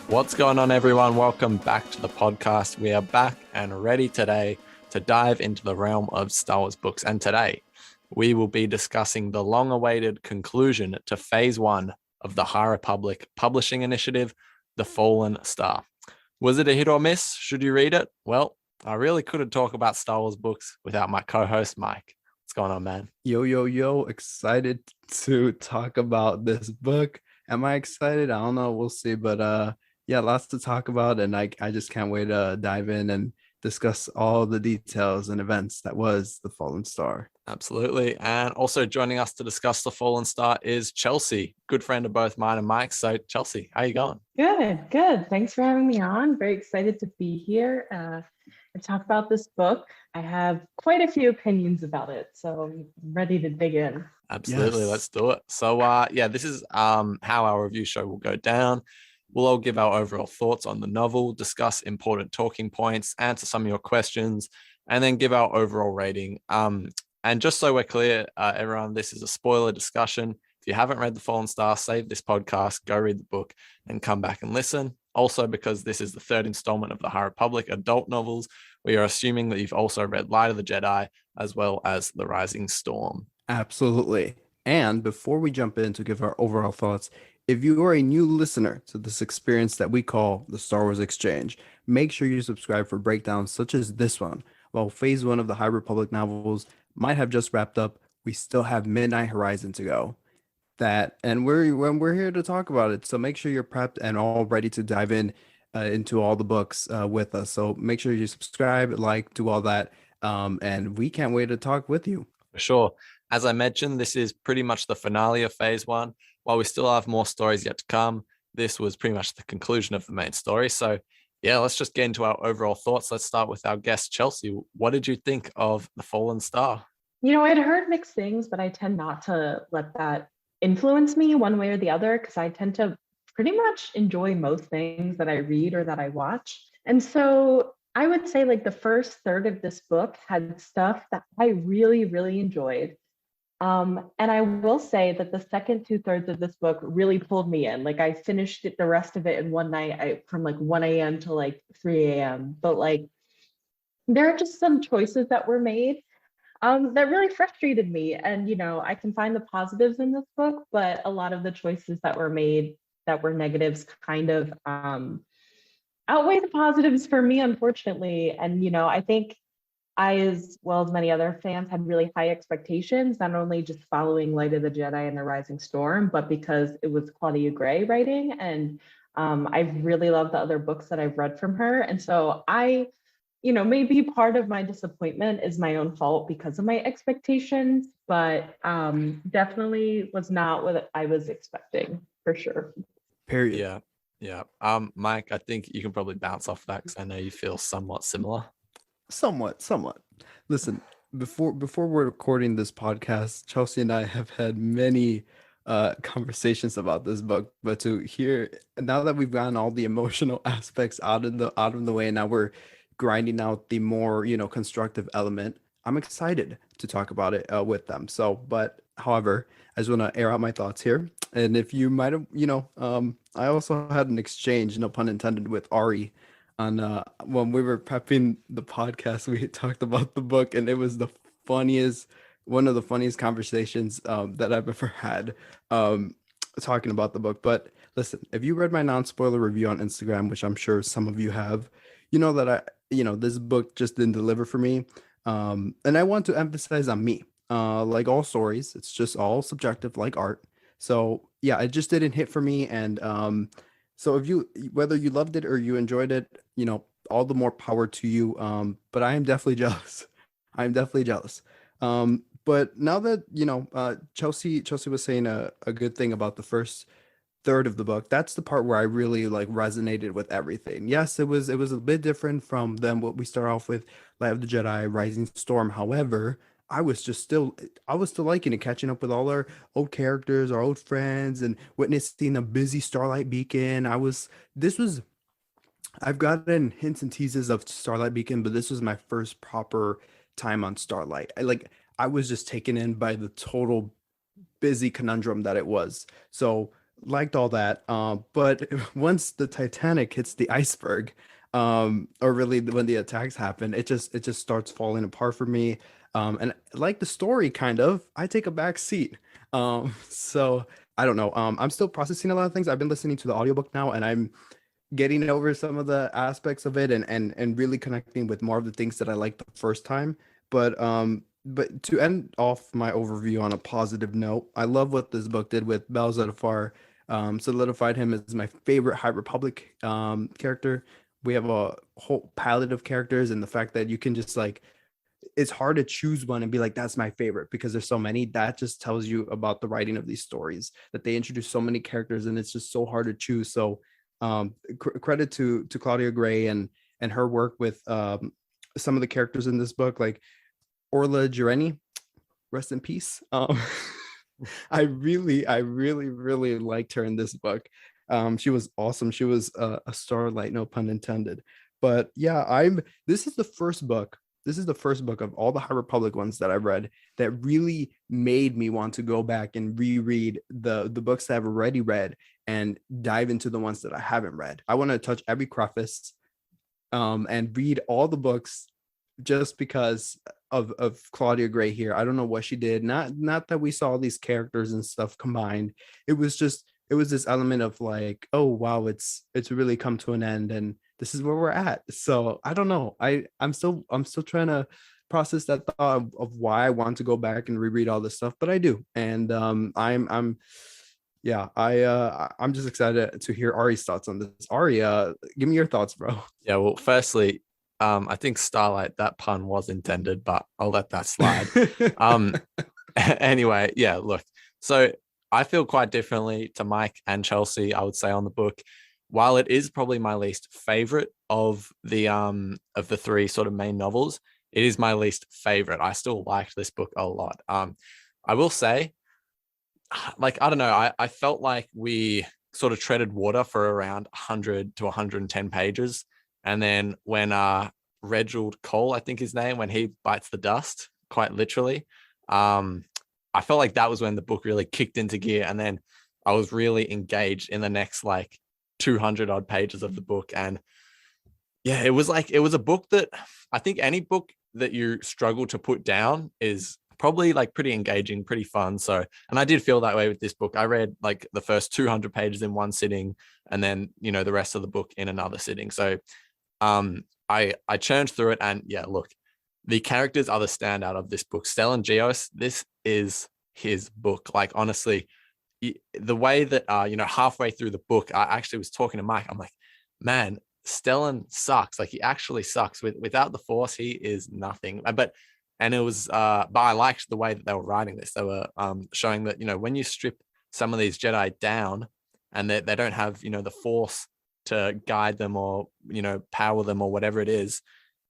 What's going on, everyone? Welcome back to the podcast. We are back and ready today to dive into the realm of Star Wars books. And today, we will be discussing the long-awaited conclusion to Phase 1 of the High Republic publishing initiative, The Fallen Star. Was it a hit or miss? Should you read it? Well, I really couldn't talk about Star Wars books without my co-host, Mike. What's going on, man? Yo, excited to talk about this book. Am I excited? I don't know. We'll see. But yeah, lots to talk about. And I just can't wait to dive in and discuss all the details and events that was The Fallen Star. Absolutely. And also joining us to discuss The Fallen Star is Chelsea, good friend of both mine and Mike. So Chelsea, how you going? Good. Thanks for having me on. Very excited to be here and talk about this book. I have quite a few opinions about it, so I'm ready to dig in. Absolutely. Yes. Let's do it. So this is how our review show will go down. We'll all give our overall thoughts on the novel, discuss important talking points, answer some of your questions, and then give our overall rating. And just so we're clear, everyone, this is a spoiler discussion. If you haven't read The Fallen Star, save this podcast, go read the book, and come back and listen. Also, because this is the third installment of the High Republic adult novels, we are assuming that you've also read Light of the Jedi, as well as The Rising Storm. Absolutely. And before we jump in to give our overall thoughts, if you are a new listener to this experience that we call the Star Wars Exchange, make sure you subscribe for breakdowns such as this one. While Phase 1 of the High Republic novels might have just wrapped up, we still have Midnight Horizon to go. And we're here to talk about it. So make sure you're prepped and all ready to dive in into all the books with us. So make sure you subscribe, like, do all that. And we can't wait to talk with you. For sure. As I mentioned, this is pretty much the finale of Phase 1. While we still have more stories yet to come, this was pretty much the conclusion of the main story. So yeah, let's just get into our overall thoughts. Let's start with our guest, Chelsea. What did you think of The Fallen Star? I'd heard mixed things, but I tend not to let that influence me one way or the other because I tend to pretty much enjoy most things that I read or that I watch. And so I would say like the first third of this book had stuff that I really, really enjoyed. And I will say that the second 2/3 of this book really pulled me in. Like I finished the rest of it in one night from like 1 a.m. to like 3 a.m. But like there are just some choices that were made that really frustrated me. And, I can find the positives in this book, but a lot of the choices that were made that were negatives kind of outweigh the positives for me, unfortunately. And, I think I, as well as many other fans, had really high expectations, not only just following Light of the Jedi and The Rising Storm, but because it was Claudia Gray writing. And I really love the other books that I've read from her. And so maybe part of my disappointment is my own fault because of my expectations, but definitely was not what I was expecting, for sure. Period. Yeah. Mike, I think you can probably bounce off that because I know you feel somewhat similar. Somewhat. Listen, before we're recording this podcast, Chelsea and I have had many conversations about this book, but to hear now that we've gotten all the emotional aspects out of the way, and now we're grinding out the more constructive element, I'm excited to talk about it with them. So, but however, I just want to air out my thoughts here. And if you might have, I also had an exchange, no pun intended, with Ari on when we were prepping the podcast. We talked about the book, and it was one of the funniest conversations that I've ever had talking about the book. But listen, if you read my non-spoiler review on Instagram, which I'm sure some of you have, you know that this book just didn't deliver for me. And I want to emphasize on me. Like all stories, it's just all subjective, like art. So yeah, it just didn't hit for me. And so whether you loved it or you enjoyed it, all the more power to you. But I am definitely jealous. I'm definitely jealous. But now that Chelsea was saying a good thing about the first third of the book, that's the part where I really like resonated with everything. Yes, it was a bit different from than what we start off with, Light of the Jedi, Rising Storm. However, I was still liking it, catching up with all our old characters, our old friends, and witnessing a busy Starlight Beacon. I've gotten hints and teases of Starlight Beacon, but this was my first proper time on Starlight. I was just taken in by the total busy conundrum that it was. So liked all that. But once the Titanic hits the iceberg, or really when the attacks happen, it just starts falling apart for me. And like the story, kind of, I take a back seat. So I don't know. I'm still processing a lot of things. I've been listening to the audiobook now, and I'm getting over some of the aspects of it, and really connecting with more of the things that I liked the first time. But to end off my overview on a positive note, I love what this book did with Belzetifar. Solidified him as my favorite High Republic character. We have a whole palette of characters, and the fact that you can just like, it's hard to choose one and be like, that's my favorite, because there's so many. That just tells you about the writing of these stories, that they introduce so many characters, and it's just so hard to choose. So credit to Claudia Gray and her work with some of the characters in this book, like Orla Jareni, rest in peace. I really liked her in this book. She was awesome. She was a starlight, no pun intended. But yeah, this is the first book. This is the first book of all the High Republic ones that I've read that really made me want to go back and reread the books that I've already read and dive into the ones that I haven't read. I want to touch every crevice, and read all the books just because of Claudia Gray here. I don't know what she did. Not that we saw these characters and stuff combined. It was this element of like, oh wow, it's really come to an end, and this is where we're at. So I don't know. I'm still trying to process that thought of why I want to go back and reread all this stuff, but I do. And I'm yeah, I'm just excited to hear Ari's thoughts on this. Ari, give me your thoughts, bro. Yeah, well, firstly, I think Starlight, that pun was intended, but I'll let that slide. Anyway, yeah, look, so I feel quite differently to Mike and Chelsea, I would say, on the book. While it is probably my least favorite of the three sort of main novels, it is my least favorite. I still liked this book a lot. I will say, like, I don't know, I felt like we sort of treaded water for around 100 to 110 pages. And then when Reginald Cole, I think his name, when he bites the dust, quite literally, I felt like that was when the book really kicked into gear. And then I was really engaged in the next like 200 odd pages of the book. And yeah, it was a book that I think any book that you struggle to put down is probably like pretty engaging, pretty fun. So, and I did feel that way with this book. I read like the first 200 pages in one sitting, and then, you know, the rest of the book in another sitting. So I churned through it, and yeah, look, the characters are the standout of this book. Stellan Gios, this is his book. Like, honestly, the way that you know, halfway through the book, I actually was talking to Mike. I'm like, man, Stellan sucks. Like, he actually sucks. Without the Force, he is nothing. And it was but I liked the way that they were writing this. They were showing that, you know, when you strip some of these Jedi down and they don't have, you know, the Force to guide them or, you know, power them or whatever it is,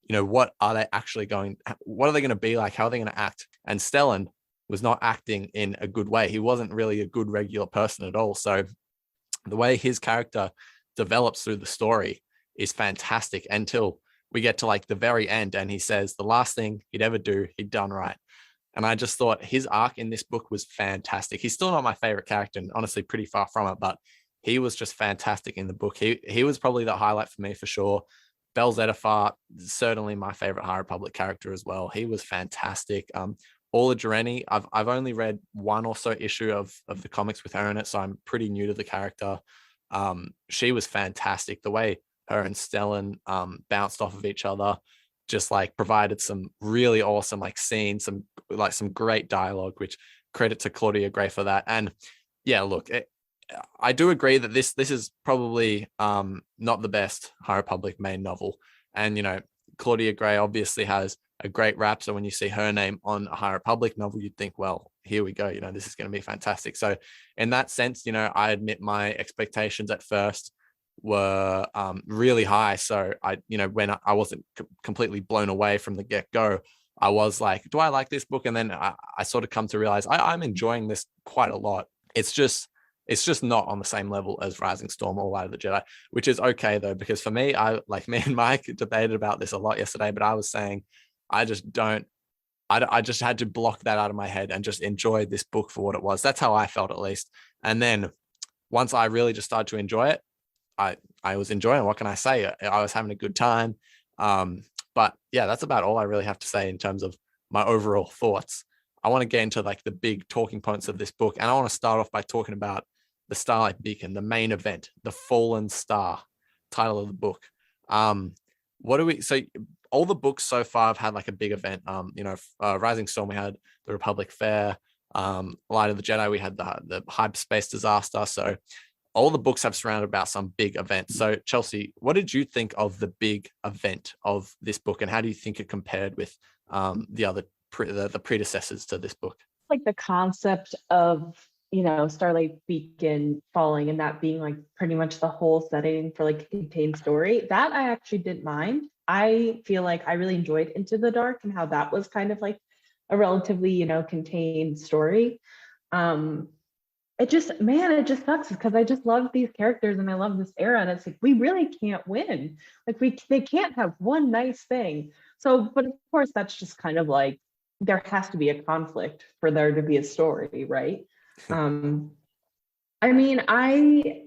you know, what are they going to be like? How are they going to act? And Stellan was not acting in a good way. He wasn't really a good regular person at all. So the way his character develops through the story is fantastic until we get to like the very end, and he says the last thing he'd ever do, he'd done right. And I just thought his arc in this book was fantastic. He's still not my favorite character, and honestly pretty far from it, but he was just fantastic in the book. He was probably the highlight for me for sure. Belzetifar, certainly my favorite High Republic character as well. He was fantastic. Orla Jareni, I've only read one or so issue of the comics with her in it, so I'm pretty new to the character. She was fantastic. The way her and Stellan bounced off of each other just like provided some really awesome like scenes, some great dialogue, which credit to Claudia Gray for that. And yeah, look, I do agree that this is probably not the best High Republic main novel. And, you know, Claudia Gray obviously has a great rap. So when you see her name on a High Republic novel, you'd think, well, here we go. You know, this is going to be fantastic. So in that sense, you know, I admit my expectations at first were really high. So you know, when I wasn't completely blown away from the get-go, I was like, do I like this book? And then I sort of come to realize I'm enjoying this quite a lot. It's just not on the same level as Rising Storm or Light of the Jedi, which is okay though, because for me, me and Mike debated about this a lot yesterday, but I was saying I just had to block that out of my head and just enjoy this book for what it was. That's how I felt, at least. And then once I really just started to enjoy it, I was enjoying it. What can I say? I was having a good time. But yeah, that's about all I really have to say in terms of my overall thoughts. I want to get into like the big talking points of this book, and I want to start off by talking about the Starlight Beacon, the main event, the Fallen Star, title of the book. What do we? So all the books so far have had like a big event. Rising Storm, we had the Republic Fair. Light of the Jedi, we had the hyperspace disaster. So all the books have surrounded about some big event. So Chelsea, what did you think of the big event of this book, and how do you think it compared with the other the predecessors to this book? Like the concept of, Starlight Beacon falling and that being like pretty much the whole setting for like a contained story, that I actually didn't mind. I feel like I really enjoyed Into the Dark and how that was kind of like a relatively, contained story. It just sucks because I just love these characters and I love this era, and it's like we really can't win. Like they can't have one nice thing. So, but of course that's just kind of like there has to be a conflict for there to be a story, right? I mean, I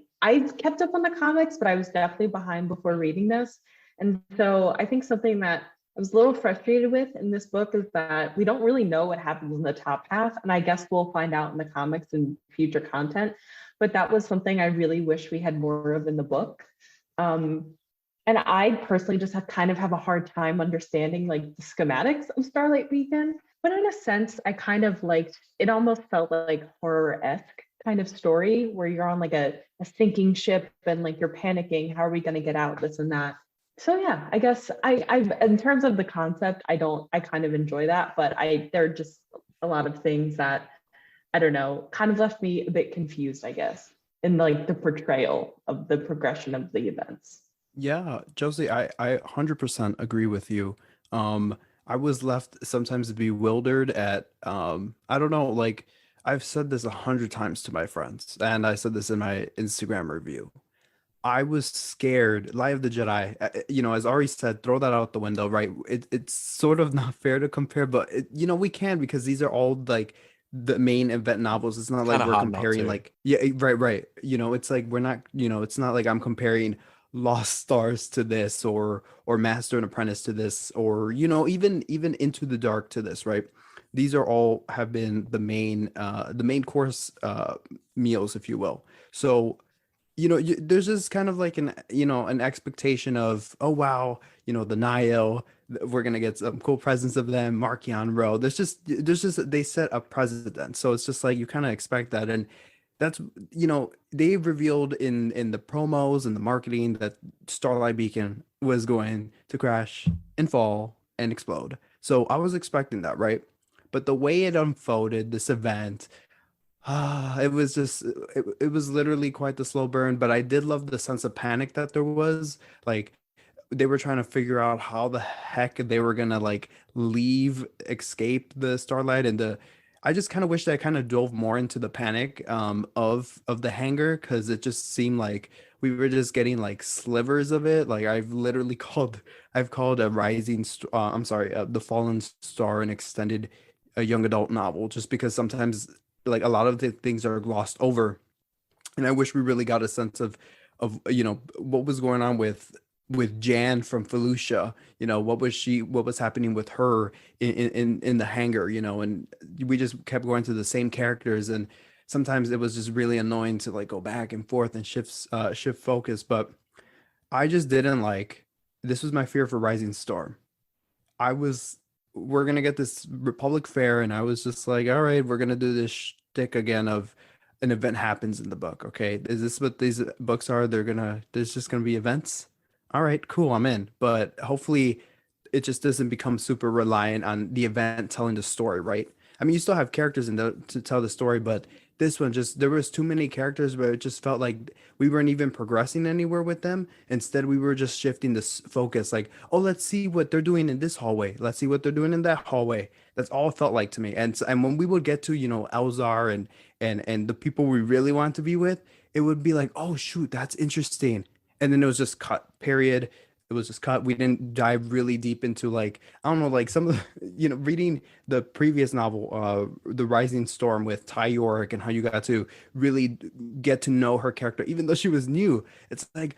kept up on the comics, but I was definitely behind before reading this. And so I think something that I was a little frustrated with in this book is that we don't really know what happens in the top half. And I guess we'll find out in the comics and future content. But that was something I really wish we had more of in the book. And I personally just kind of have a hard time understanding like the schematics of Starlight Beacon. But in a sense, I kind of liked, it almost felt like horror-esque kind of story where you're on like a sinking ship and like you're panicking, how are we going to get out, this and that. So yeah, I guess I've in terms of the concept, I kind of enjoy that, but there are just a lot of things that, I don't know, kind of left me a bit confused, I guess, in like the portrayal of the progression of the events. Yeah, Josie, I 100% agree with you. I was left sometimes bewildered at I don't know, like I've said this 100 times to my friends, and I said this in my Instagram review. I was scared. Light of the Jedi, as Ari said, throw that out the window, right? It's sort of not fair to compare, but we can, because these are all like the main event novels. It's not like Kinda we're hard not comparing to. like, yeah, right. It's like we're not, it's not like I'm comparing Lost Stars to this, or Master and Apprentice to this, or even Into the Dark to this, right? These are all have been the main course meals, if you will. So there's just kind of like an expectation of, oh wow, the Nihil, we're gonna get some cool presence of them, Markion Row. There's just they set a precedent, so it's just like you kind of expect that. And that's they've revealed in the promos and the marketing that Starlight Beacon was going to crash and fall and explode. So I was expecting that, right? But the way it unfolded, this event, it was just it was literally quite the slow burn, but I did love the sense of panic that there was. Like they were trying to figure out how the heck they were gonna like escape the Starlight, and the I just kind of wish that I kind of dove more into the panic of the hangar, because it just seemed like we were just getting like slivers of it. Like I've called a I'm sorry, the Fallen Star an extended a young adult novel, just because sometimes like a lot of the things are glossed over, and I wish we really got a sense of what was going on with Jan from Felucia. What was happening with her in the hangar, and we just kept going to the same characters, and sometimes it was just really annoying to like go back and forth and shift focus. But I just didn't like, this was my fear for Rising Storm. We're gonna get this Republic Fair, and I was just like, all right, we're gonna do this shtick again of an event happens in the book. Okay, is this what these books are? There's just gonna be events. All right, cool, I'm in. But hopefully, it just doesn't become super reliant on the event telling the story, right? I mean, you still have characters to tell the story, but this one just, there was too many characters where it just felt like we weren't even progressing anywhere with them. Instead, we were just shifting this focus, like, oh, let's see what they're doing in this hallway. Let's see what they're doing in that hallway. That's all it felt like to me. And when we would get to, Elzar and the people we really want to be with, it would be like, oh shoot, that's interesting. And then it was just cut, period. it was just cut. We didn't dive really deep into like, I don't know, like some of the, reading the previous novel, The Rising Storm with Ty York, and how you got to really get to know her character, even though she was new. It's like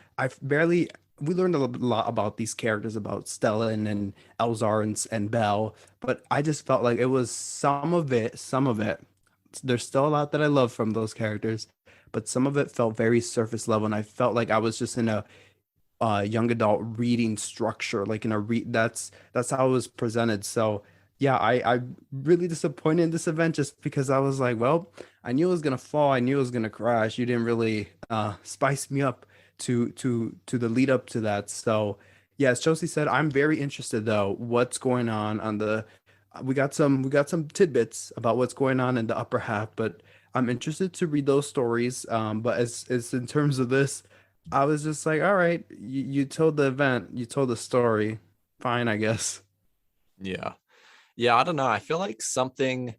we learned a lot about these characters, about Stellan and Elzar and Belle, but I just felt like it was some of it. There's still a lot that I love from those characters, but some of it felt very surface level, and I felt like I was just in a young adult reading structure, like in a that's how it was presented. So yeah, I'm really disappointed in this event, just because I was like, well, I knew it was gonna fall, I knew it was gonna crash. You didn't really spice me up to the lead up to that. So yeah, as Chelsea said, I'm very interested though what's going on the we got some tidbits about what's going on in the upper half, but I'm interested to read those stories. But as in terms of this, I was just like, all right, you told the event, you told the story, fine, I guess. Yeah. Yeah, I don't know. I feel like something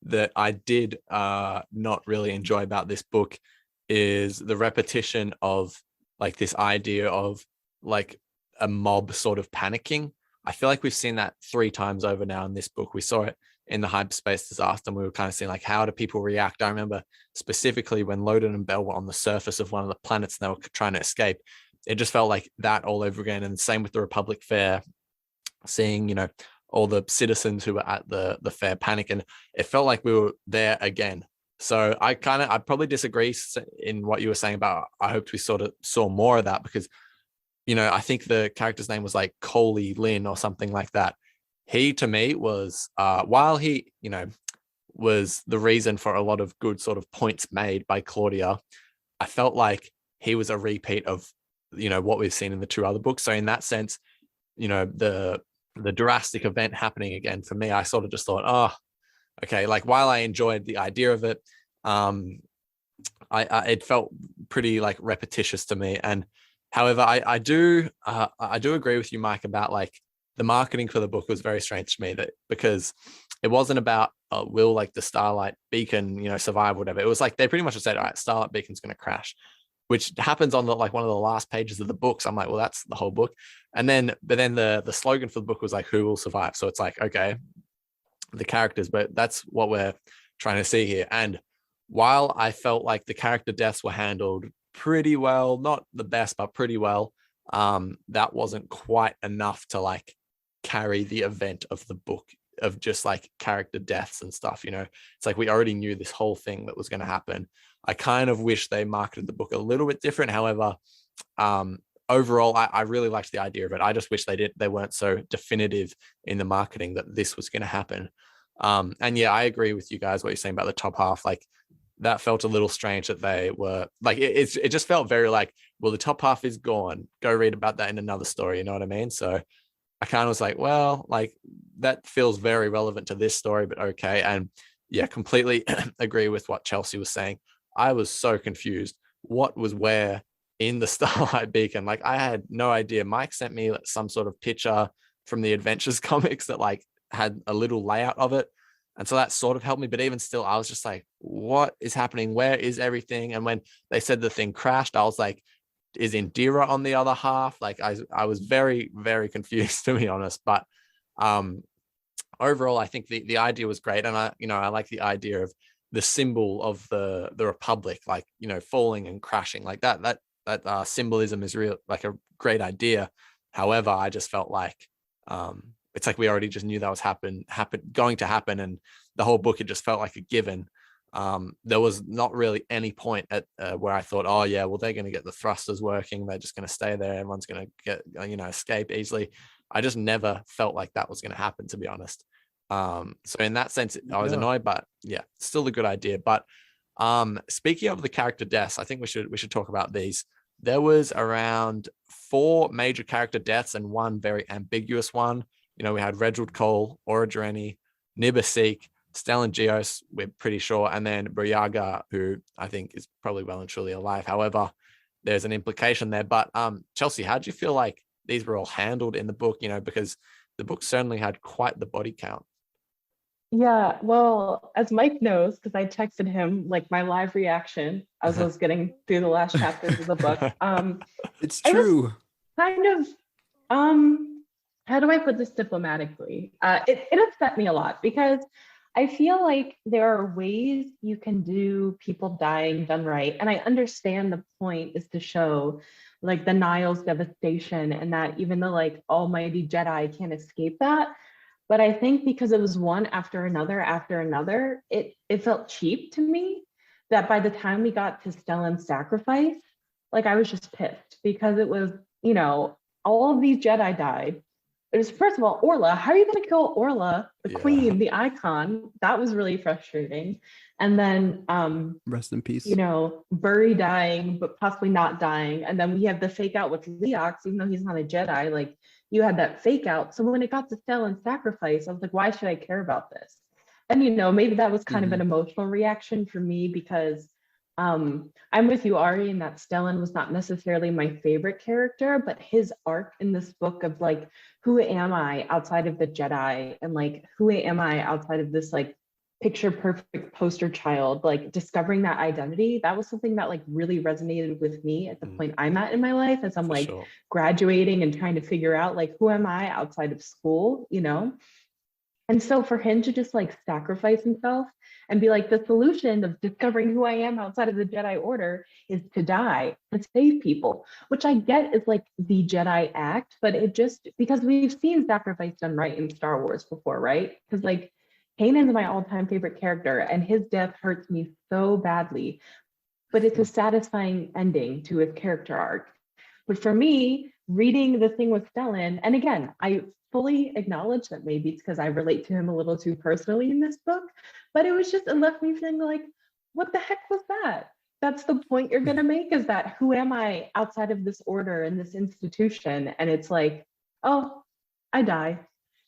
that I did not really enjoy about this book is the repetition of like this idea of like a mob sort of panicking. I feel like we've seen that 3 times over now in this book. We saw it in the hyperspace disaster, and we were kind of seeing like, how do people react? I remember specifically when Loden and Bell were on the surface of one of the planets and they were trying to escape. It just felt like that all over again. And same with the Republic Fair, seeing, all the citizens who were at the fair panic, and it felt like we were there again. So I probably disagree in what you were saying about, I hoped we sort of saw more of that, because I think the character's name was like Coley Lynn or something like that. He, to me, was while he was the reason for a lot of good sort of points made by Claudia, I felt like he was a repeat of what we've seen in the 2 other books. So in that sense, the drastic event happening again, for me, I sort of just thought, oh, okay, like while I enjoyed the idea of it, it felt pretty like repetitious to me. And however, I do agree with you, Mike, about like the marketing for the book was very strange to me, that because it wasn't about will like the Starlight Beacon survive, whatever. It was like they pretty much said, all right, Starlight Beacon's going to crash, which happens on like one of the last pages of the book. So I'm like, well, that's the whole book. But then the slogan for the book was like, who will survive? So it's like, okay, the characters, but that's what we're trying to see here. And while I felt like the character deaths were handled pretty well, not the best, but pretty well, that wasn't quite enough to like carry the event of the book, of just like character deaths and stuff. It's like we already knew this whole thing that was going to happen. I kind of wish they marketed the book a little bit different. However, overall, I really liked the idea of it. I just wish they weren't so definitive in the marketing that this was going to happen. And yeah, I agree with you guys, what you're saying about the top half. Like that felt a little strange that they were like, it just felt very like, well, the top half is gone. Go read about that in another story. You know what I mean? So I kind of was like, well, like that feels very relevant to this story, but okay. And yeah, completely agree with what Chelsea was saying. I was so confused. What was where in the Starlight Beacon? Like I had no idea. Mike sent me some sort of picture from the Adventures comics that like had a little layout of it. And so that sort of helped me. But even still, I was just like, what is happening? Where is everything? And when they said the thing crashed, I was like, is Indira on the other half? Like I was very, very confused, to be honest. But overall, I think the idea was great. And I like the idea of the symbol of the Republic, like, falling and crashing like that symbolism is real, like a great idea. However, I just felt like it's like we already just knew that was going to happen, and the whole book, it just felt like a given. There was not really any point at where I thought, oh yeah, well, they're going to get the thrusters working, they're just going to stay there, everyone's going to get escape easily. I just never felt like that was going to happen, to be honest. So in that sense, I was annoyed, but yeah, still a good idea. But speaking of the character deaths, I think we should talk about these. There was around 4 major character deaths and 1 very ambiguous one. We had Reginald Cole, Aura Jareni, Nibasik, Stellan Gios, we're pretty sure, and then Burryaga, who I think is probably well and truly alive. However, there's an implication there. But Chelsea, how do you feel like these were all handled in the book? Because the book certainly had quite the body count. Yeah, well, as Mike knows, because I texted him like my live reaction as I was getting through the last chapters of the book. It's true. Kind of How do I put this diplomatically? It upset me a lot because I feel like there are ways you can do people dying done right. And I understand the point is to show like the Nile's devastation and that even the like almighty Jedi can't escape that. But I think because it was one after another, it felt cheap to me that by the time we got to Stellan's sacrifice, like I was just pissed because it was, all of these Jedi died. It was, first of all, Orla. How are you going to kill Orla, the queen, the icon? That was really frustrating. And then, Rest in peace. Burry dying, but possibly not dying. And then we have the fake out with Leox, even though he's not a Jedi. Like you had that fake out. So when it got to Stellan's sacrifice, I was like, why should I care about this? And maybe that was kind of an emotional reaction for me because I'm with you, Ari, in that Stellan was not necessarily my favorite character, but his arc in this book of like, who am I outside of the Jedi? And like, who am I outside of this like picture perfect poster child? Like discovering that identity, that was something that like really resonated with me at the point I'm at in my life as I'm graduating and trying to figure out like, who am I outside of school, And so for him to just like sacrifice himself and be like, the solution of discovering who I am outside of the Jedi Order is to die and save people, which I get is like the Jedi act, but it just, because we've seen sacrifice done right in Star Wars before, right? Because like Kanan's my all-time favorite character and his death hurts me so badly, but it's a satisfying ending to his character arc. But for me, reading the thing with Stellan, and again, I fully acknowledge that maybe it's because I relate to him a little too personally in this book, but it left me feeling like, what the heck was that? That's the point you're gonna make, is that who am I outside of this order and this institution? And it's like, oh, I die.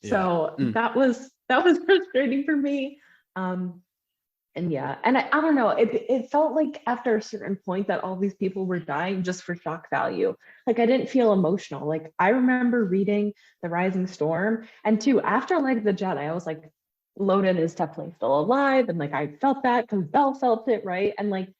Yeah. So that was frustrating for me. And I don't know, it felt like after a certain point that all these people were dying just for shock value. Like I didn't feel emotional. Like I remember reading The Rising Storm, and too, after like the Jedi, I was like, Loden is definitely still alive. And like, I felt that because Belle felt it, right? And like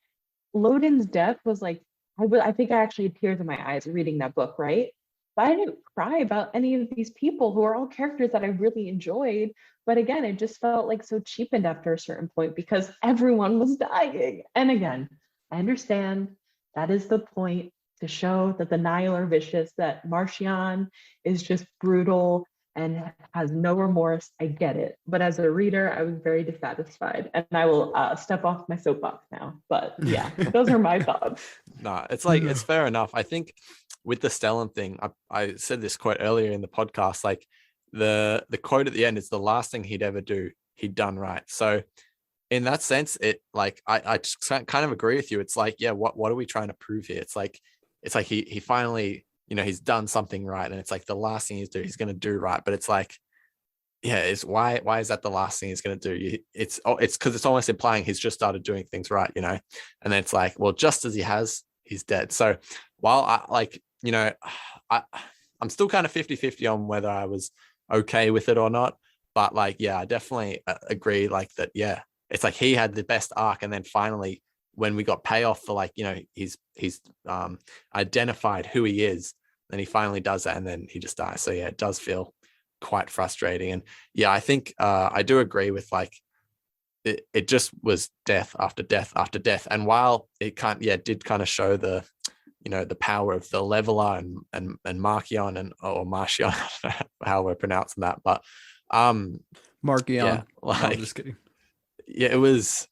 Loden's death was like, I think I actually had tears in my eyes reading that book, right? But I didn't cry about any of these people who are all characters that I really enjoyed. But again, it just felt like so cheapened after a certain point because everyone was dying. And again, I understand that is the point, to show that the Nihil are vicious, that Marchion is just brutal and has no remorse. I get it. But as a reader, I was very dissatisfied. And I will step off my soapbox now. But yeah, those are my thoughts. No, it's like, it's fair enough. I think with the Stellan thing, I said this quite earlier in the podcast, like the quote at the end is the last thing he'd ever do, he'd done right. So in that sense, it like, I just kind of agree with you. It's like, yeah, what are we trying to prove here? It's like he finally, he's done something right. And it's like the last thing he's going to do right. But it's like, yeah, it's why is that the last thing he's going to do? It's because it's almost implying he's just started doing things right, and then it's like, well, just as he's dead. So while I like, I'm still kind of 50-50 on whether I was okay with it or not. But like, yeah, I definitely agree like that. Yeah, it's like he had the best arc. And then finally, when we got payoff for like, he's identified who he is, then he finally does that and then he just dies. So yeah, it does feel quite frustrating. And yeah, I think I do agree with like, it just was death after death after death. And while it did kind of show the, the power of the leveler and Marchion or Marchion, I don't know how we're pronouncing that, but Marchion. Yeah, like, no, I'm just kidding. Yeah, it was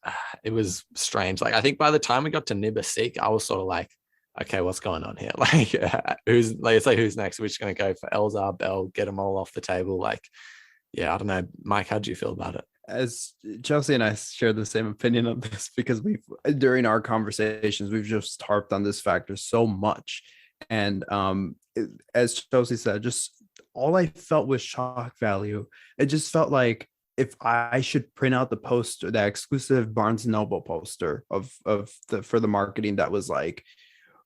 strange. Like I think by the time we got to Nibasik, I was sort of like, okay, what's going on here? Like who's next? We're just gonna go for Elzar, Bell, get them all off the table. Like, yeah, I don't know. Mike, how do you feel about it? As Chelsea and I share the same opinion on this, because during our conversations, we've just harped on this factor so much. And as Chelsea said, just all I felt was shock value. It just felt like if I should print out the poster, that exclusive Barnes & Noble poster for the marketing that was like,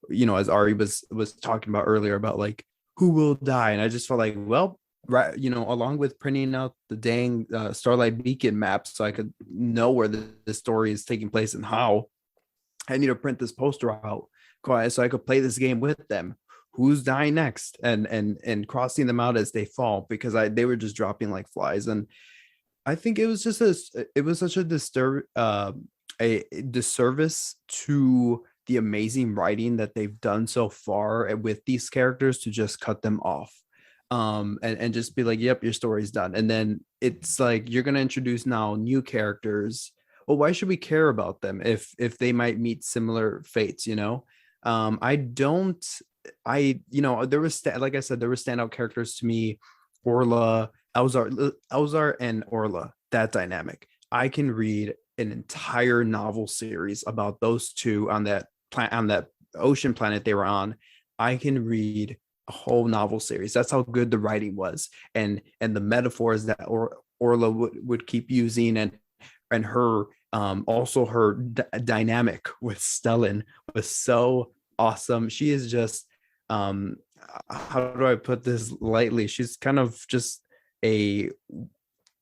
as Ari was talking about earlier about like who will die. And I just felt like, well, right, along with printing out the dang Starlight Beacon map so I could know where the story is taking place and how, I need to print this poster out so I could play this game with them. who's dying next, and crossing them out as they fall, because they were just dropping like flies. And I think it was just it was such a disservice to the amazing writing that they've done so far with these characters to just cut them off, and just be like, yep, your story's done. And then it's like, you're going to introduce now new characters. Well, why should we care about them if they might meet similar fates, you know? I don't, you know, there was, like I said, there were standout characters to me. Orla, Elzar and Orla, that dynamic. I can read an entire novel series about those two on that ocean planet they were on. I can read a whole novel series. That's how good the writing was, and the metaphors that Orla would keep using, and her also her dynamic with Stellan was so awesome. She is just how do I put this lightly? She's kind of just a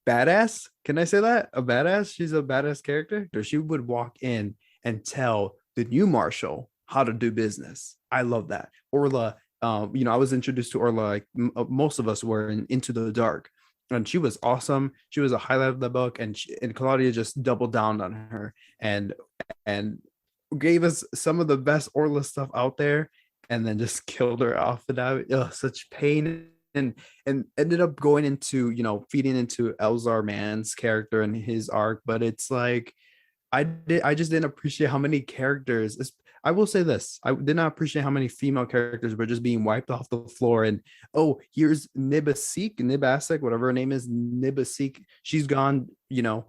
badass. Can I say that? A badass? She's a badass character. She would walk in and tell the new marshal how to do business. I love that. Orla, you know, I was introduced to Orla like most of us were in Into the Dark, and she was awesome. She was a highlight of the book, and Claudia just doubled down on her and gave us some of the best Orla stuff out there, and then just killed her off without such pain, and ended up going into, you know, feeding into Elzar Mann's character and his arc. But it's like, I just didn't appreciate how many characters. I will say this: I did not appreciate how many female characters were just being wiped off the floor. And here's Nibasek, whatever her name is, Nibasek. She's gone. You know,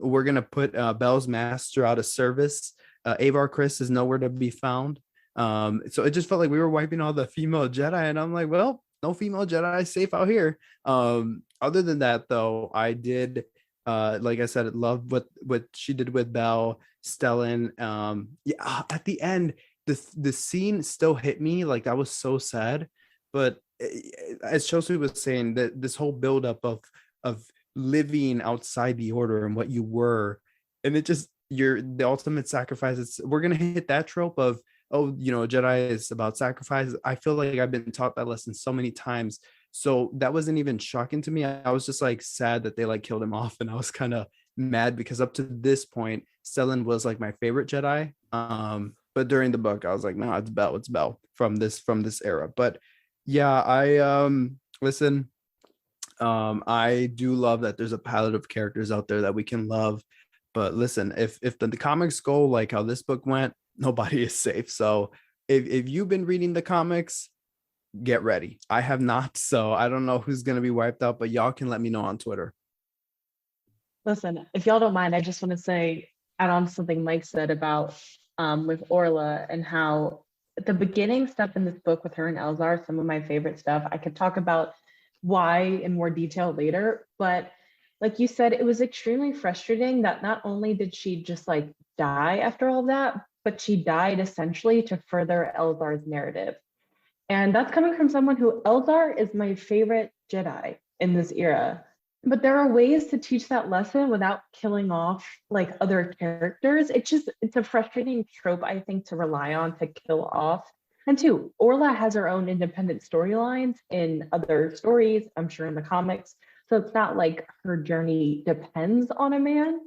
we're gonna put Bel's master out of service. Avar Chris is nowhere to be found. So it just felt like we were wiping all the female Jedi, and I'm like, well, no female Jedi safe out here. Other than that, though, I did, like I said, love what she did with Bell, Stellan. Yeah, at the end, the scene still hit me. Like, that was so sad. But as Chelsea was saying, that this whole buildup of living outside the order and what you were, and it just, the ultimate sacrifice. We're gonna hit that trope of, you know, Jedi is about sacrifice. I feel like I've been taught that lesson so many times. So that wasn't even shocking to me. I was just like sad that they like killed him off. And I was kind of mad because up to this point, Stellan was like my favorite Jedi. But during the book, I was like, no, it's Bell from this era. But yeah, listen, I do love that there's a palette of characters out there that we can love. But listen, if the comics go like how this book went, nobody is safe. So if you've been reading the comics, get ready. I have not, so I don't know who's going to be wiped out, but y'all can let me know on Twitter. Listen, if y'all don't mind, I just want to add on to something Mike said about with Orla, and how the beginning stuff in this book with her and Elzar, some of my favorite stuff. I could talk about why in more detail later, but like you said, it was extremely frustrating that not only did she just like die after all that, but she died essentially to further Elzar's narrative. And that's coming from someone who, Elzar is my favorite Jedi in this era. But there are ways to teach that lesson without killing off like other characters. It's a frustrating trope, I think, to rely on to kill off. And two, Orla has her own independent storylines in other stories, I'm sure in the comics. So it's not like her journey depends on a man.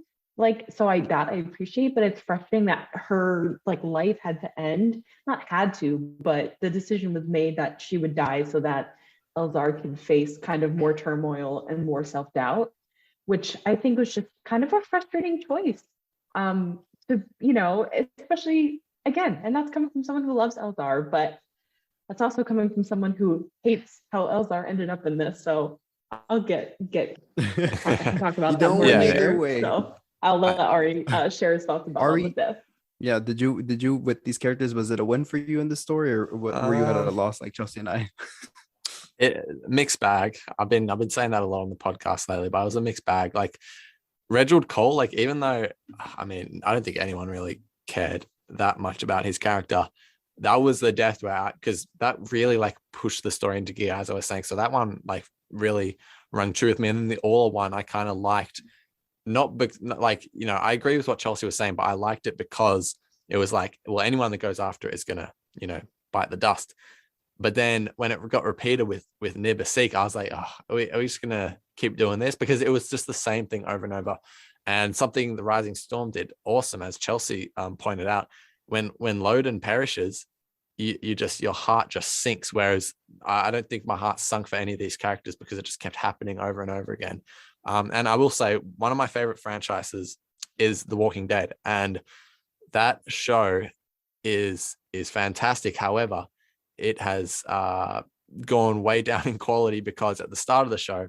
So I appreciate, but it's frustrating that her like life had to end. Not had to, but the decision was made that she would die so that Elzar could face kind of more turmoil and more self-doubt, which I think was just kind of a frustrating choice. To, you know, especially again, and that's coming from someone who loves Elzar, but that's also coming from someone who hates how Elzar ended up in this. So I'll get I can talk about that more later. So I'll let Ari share his thoughts about all of this. Yeah, did you with these characters, was it a win for you in this story, or were you at a loss like Chelsea and I? Mixed bag. I've been saying that a lot on the podcast lately, but it was a mixed bag. Like Reginald Cole, like even though, I mean, I don't think anyone really cared that much about his character, that was the death where, because that really like pushed the story into gear, as I was saying. So that one like really rang true with me. And then the Orla one I kind of liked, not like, you know, I agree with what Chelsea was saying, but I liked it because it was like, well, anyone that goes after it is gonna, you know, bite the dust. But then when it got repeated with Nibasik, I was like, oh, are we just gonna keep doing this? Because it was just the same thing over and over. And something the Rising Storm did awesome, as Chelsea pointed out, when Loden perishes, you just, your heart just sinks. Whereas I don't think my heart sunk for any of these characters, because it just kept happening over and over again. And I will say, one of my favorite franchises is The Walking Dead, and that show is fantastic. However, it has gone way down in quality, because at the start of the show,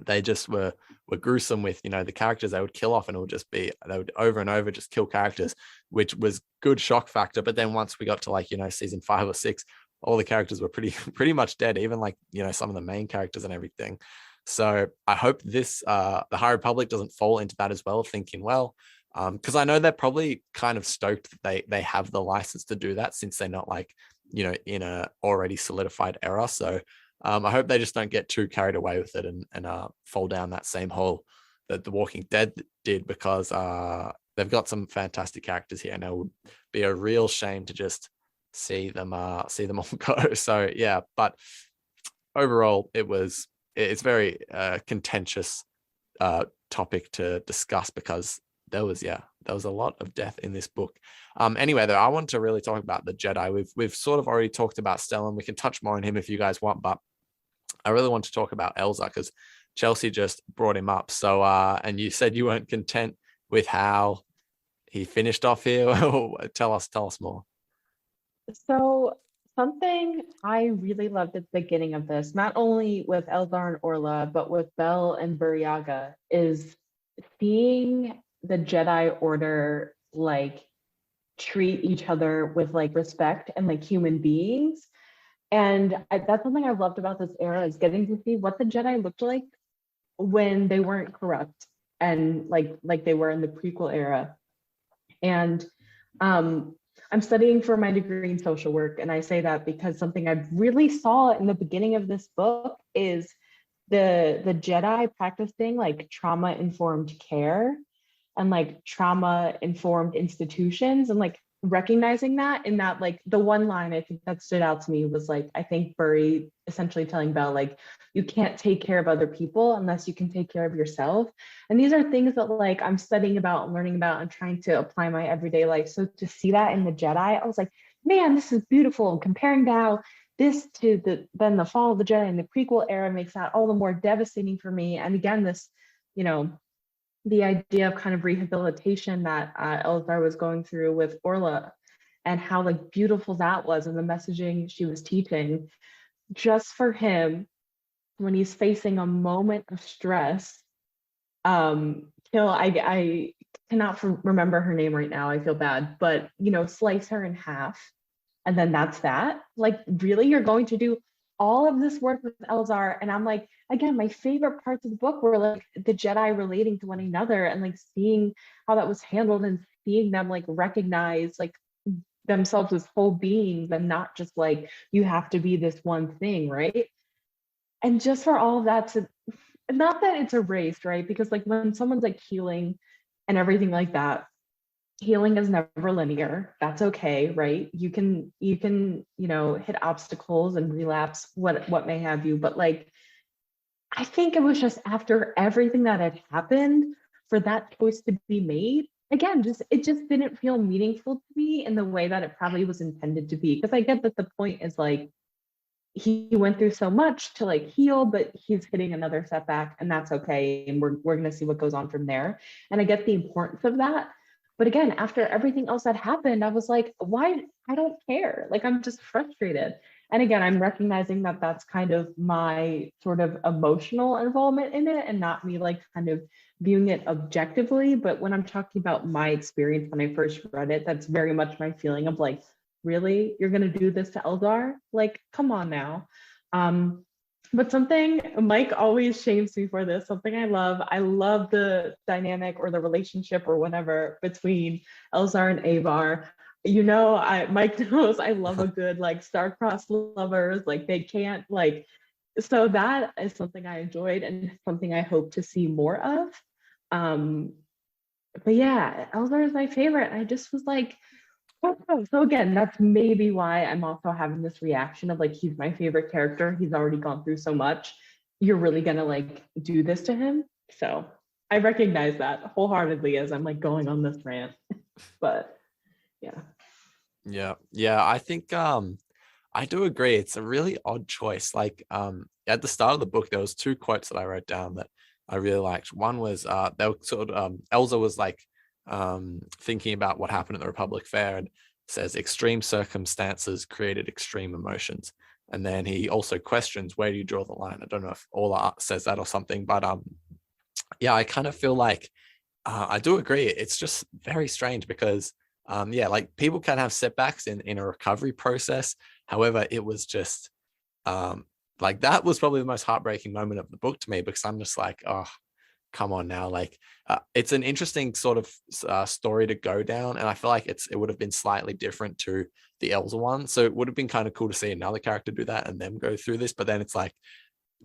they just were gruesome with, you know, the characters they would kill off, and it would just be, they would over and over just kill characters, which was good shock factor. But then once we got to, like, you know, season 5 or 6, all the characters were pretty much dead, even, like, you know, some of the main characters and everything. So I hope this the High Republic doesn't fall into that as well, thinking, well, because I know they're probably kind of stoked that they have the license to do that, since they're not, like, you know, in a already solidified era. So I hope they just don't get too carried away with it and fall down that same hole that The Walking Dead did, because they've got some fantastic characters here, and it would be a real shame to just see them all go. So yeah, but overall, it's very contentious topic to discuss, because there was a lot of death in this book. Anyway, though, I want to really talk about the Jedi. We've sort of already talked about Stellan. We can touch more on him if you guys want, but I really want to talk about Elzar, because Chelsea just brought him up. So and you said you weren't content with how he finished off here. Tell us more. So something I really loved at the beginning of this, not only with Elzar and Orla, but with Bell and Burryaga, is seeing the Jedi Order like treat each other with like respect and like human beings. And that's something I loved about this era, is getting to see what the Jedi looked like when they weren't corrupt and like they were in the prequel era. And I'm studying for my degree in social work, and I say that because something I really saw in the beginning of this book is the Jedi practicing like trauma-informed care and like trauma-informed institutions, and like recognizing that, in that, like, the one line I think that stood out to me was like, I think Burry essentially telling Belle, like, you can't take care of other people unless you can take care of yourself. And these are things that like I'm studying about and learning about and trying to apply in my everyday life. So to see that in the Jedi, I was like, man, this is beautiful. And comparing now this to the fall of the Jedi in the prequel era makes that all the more devastating for me. And again, this, you know, the idea of kind of rehabilitation that Elzar was going through with Orla, and how like beautiful that was, and the messaging she was teaching, just for him when he's facing a moment of stress. I cannot remember her name right now. I feel bad, but you know, slice her in half, and then that's that. Like, really, you're going to do all of this work with Elzar? And I'm like, again, my favorite parts of the book were like the Jedi relating to one another, and like seeing how that was handled, and seeing them like recognize like themselves as whole beings, and not just like, you have to be this one thing, right? And just for all of that to, not that it's erased, right? Because like when someone's like healing and everything like that, healing is never linear. That's okay, right? You can, you know, hit obstacles and relapse, what may have you. But like, I think it was just after everything that had happened, for that choice to be made, again, it just didn't feel meaningful to me in the way that it probably was intended to be. Because I get that the point is like, he went through so much to like heal, but he's hitting another setback, and that's okay. And we're going to see what goes on from there. And I get the importance of that. But again, after everything else that happened, I was like, why? I don't care. Like, I'm just frustrated. And again, I'm recognizing that that's kind of my sort of emotional involvement in it, and not me like kind of viewing it objectively. But when I'm talking about my experience when I first read it, that's very much my feeling of like, really, you're going to do this to Elzar? Like, come on now. But something Mike always shames me for this, something I love the dynamic or the relationship or whatever between Elzar and Avar. You know, Mike knows I love a good like star-crossed lovers, like they can't like, so that is something I enjoyed and something I hope to see more of. But yeah, Elzar is my favorite. I just was like, So again, that's maybe why I'm also having this reaction of like, he's my favorite character. He's already gone through so much. You're really gonna like do this to him. So I recognize that wholeheartedly as I'm like going on this rant. But yeah. Yeah, I think I do agree. It's a really odd choice. Like at the start of the book, there was two quotes that I wrote down that I really liked. One was they were sort of Elza was like thinking about what happened at the Republic Fair and says extreme circumstances created extreme emotions. And then he also questions, where do you draw the line? I don't know if Ola says that or something, but yeah, I kind of feel like I do agree. It's just very strange because yeah, like people can have setbacks in a recovery process. However, it was just like that was probably the most heartbreaking moment of the book to me, because I'm just like, oh, come on now. Like it's an interesting sort of story to go down, and I feel like it would have been slightly different to the Elsa one. So it would have been kind of cool to see another character do that and them go through this. But then it's like,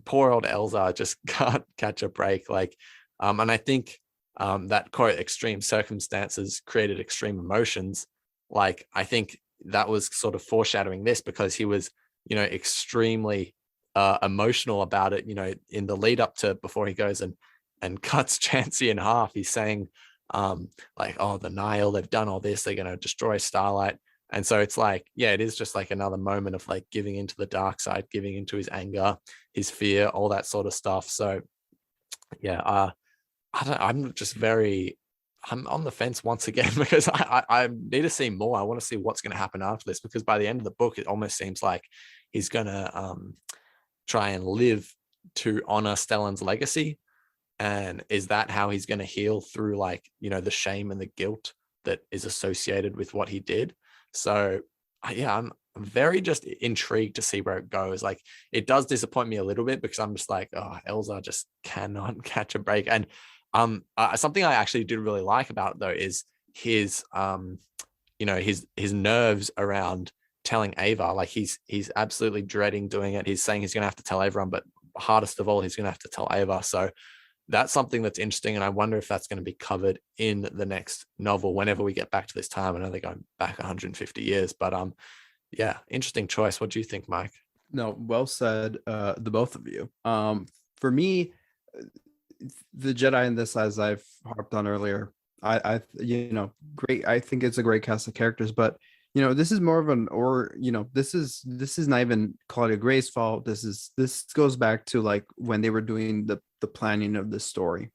poor old Elsa just can't catch a break. Like, and I think that quote, extreme circumstances created extreme emotions. Like, I think that was sort of foreshadowing this, because he was, you know, extremely emotional about it, you know, in the lead up to before he goes and cuts Chansey in half. He's saying like, oh, the Nihil, they've done all this, they're going to destroy Starlight. And so it's like, yeah, it is just like another moment of like giving into the dark side, giving into his anger, his fear, all that sort of stuff. So yeah, I'm just very, I'm on the fence once again, because I need to see more. I want to see what's going to happen after this, because by the end of the book, it almost seems like he's going to try and live to honor Stellan's legacy. And is that how he's going to heal through, like, you know, the shame and the guilt that is associated with what he did? So yeah, I'm very just intrigued to see where it goes. Like, it does disappoint me a little bit, because I'm just like, oh, Elza just cannot catch a break. And something I actually did really like about it, though, is his you know, his nerves around telling Ava. Like, he's absolutely dreading doing it. He's saying he's gonna have to tell everyone, but hardest of all, he's gonna have to tell Ava. So that's something that's interesting, and I wonder if that's going to be covered in the next novel whenever we get back to this time. I know they're going back 150 years, but yeah, interesting choice. What do you think, Mike? No, well said, the both of you. For me, the Jedi in this, as I've harped on earlier, I you know, great. I think it's a great cast of characters, but you know, this is more of an, or you know, this is not even Claudia Gray's fault. This goes back to like when they were doing the planning of this story.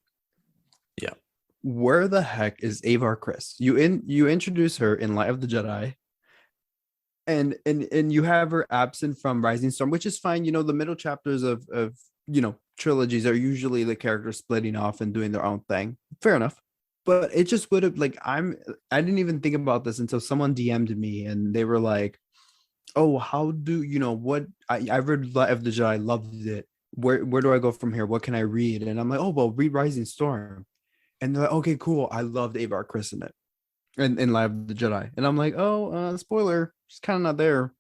Yeah. Where the heck is Avar Kriss? You introduce her in Light of the Jedi, and you have her absent from Rising Storm, which is fine. You know, the middle chapters of you know, trilogies are usually the characters splitting off and doing their own thing. Fair enough. But it just would have, like, I didn't even think about this until someone DM'd me and they were like, oh, how do you know what I read Light of the Jedi, I loved it. Where do I go from here? What can I read? And I'm like, oh, well, read Rising Storm. And they're like, okay, cool. I loved Avar Kriss in it. In Light of the Jedi. And I'm like, oh, spoiler, she's kind of not there.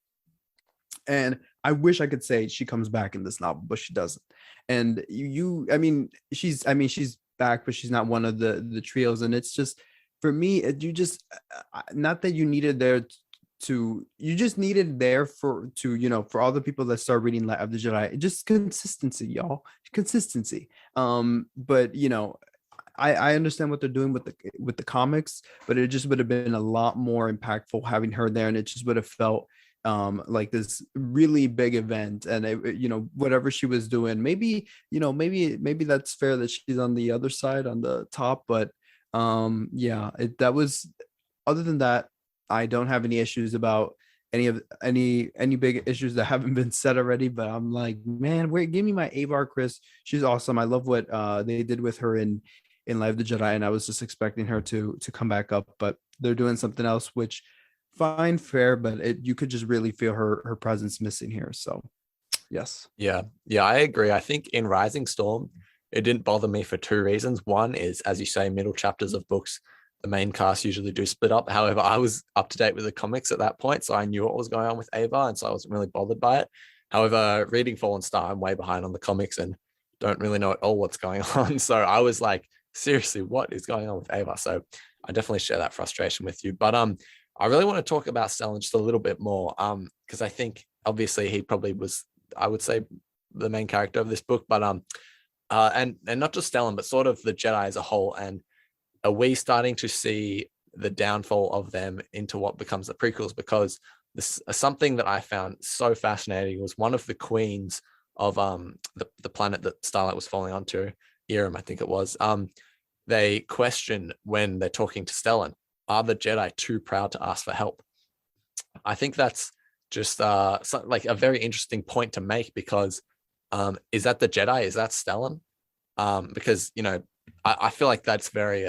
And I wish I could say she comes back in this novel, but she doesn't. And I mean, she's back, but she's not one of the trios. And it's just, for me, you just, not that you needed there to, you just needed there for, to, you know, for all the people that start reading Light of the Jedi, just consistency, y'all, consistency. But you know, I understand what they're doing with the comics, but it just would have been a lot more impactful having her there, and it just would have felt like this really big event. And you know, whatever she was doing, maybe, you know, maybe that's fair that she's on the other side, on the top, but yeah, that was, other than that, I don't have any issues about any big issues that haven't been said already. But I'm like, man, give me my Avar Kriss. She's awesome. I love what they did with her in Light of the Jedi, and I was just expecting her to come back up, but they're doing something else, which fine, fair, but you could just really feel her presence missing here. So yes. Yeah, I agree. I think in Rising Storm, it didn't bother me for two reasons. One is, as you say, middle chapters of books, the main cast usually do split up. However, I was up to date with the comics at that point, so I knew what was going on with Ava, and so I wasn't really bothered by it. However, reading Fallen Star, I'm way behind on the comics and don't really know at all what's going on. So I was like, seriously, what is going on with Ava? So I definitely share that frustration with you. But I really want to talk about Stellan just a little bit more, because I think obviously he probably was, I would say, the main character of this book, but and not just Stellan, but sort of the Jedi as a whole. And are we starting to see the downfall of them into what becomes the prequels? Because this something that I found so fascinating was one of the queens of the planet that Starlight was falling onto, Irem, I think it was. They question when they're talking to Stellan, are the Jedi too proud to ask for help? I think that's just like a very interesting point to make, because is that the Jedi? Is that Stellan? Because, you know, I feel like that's very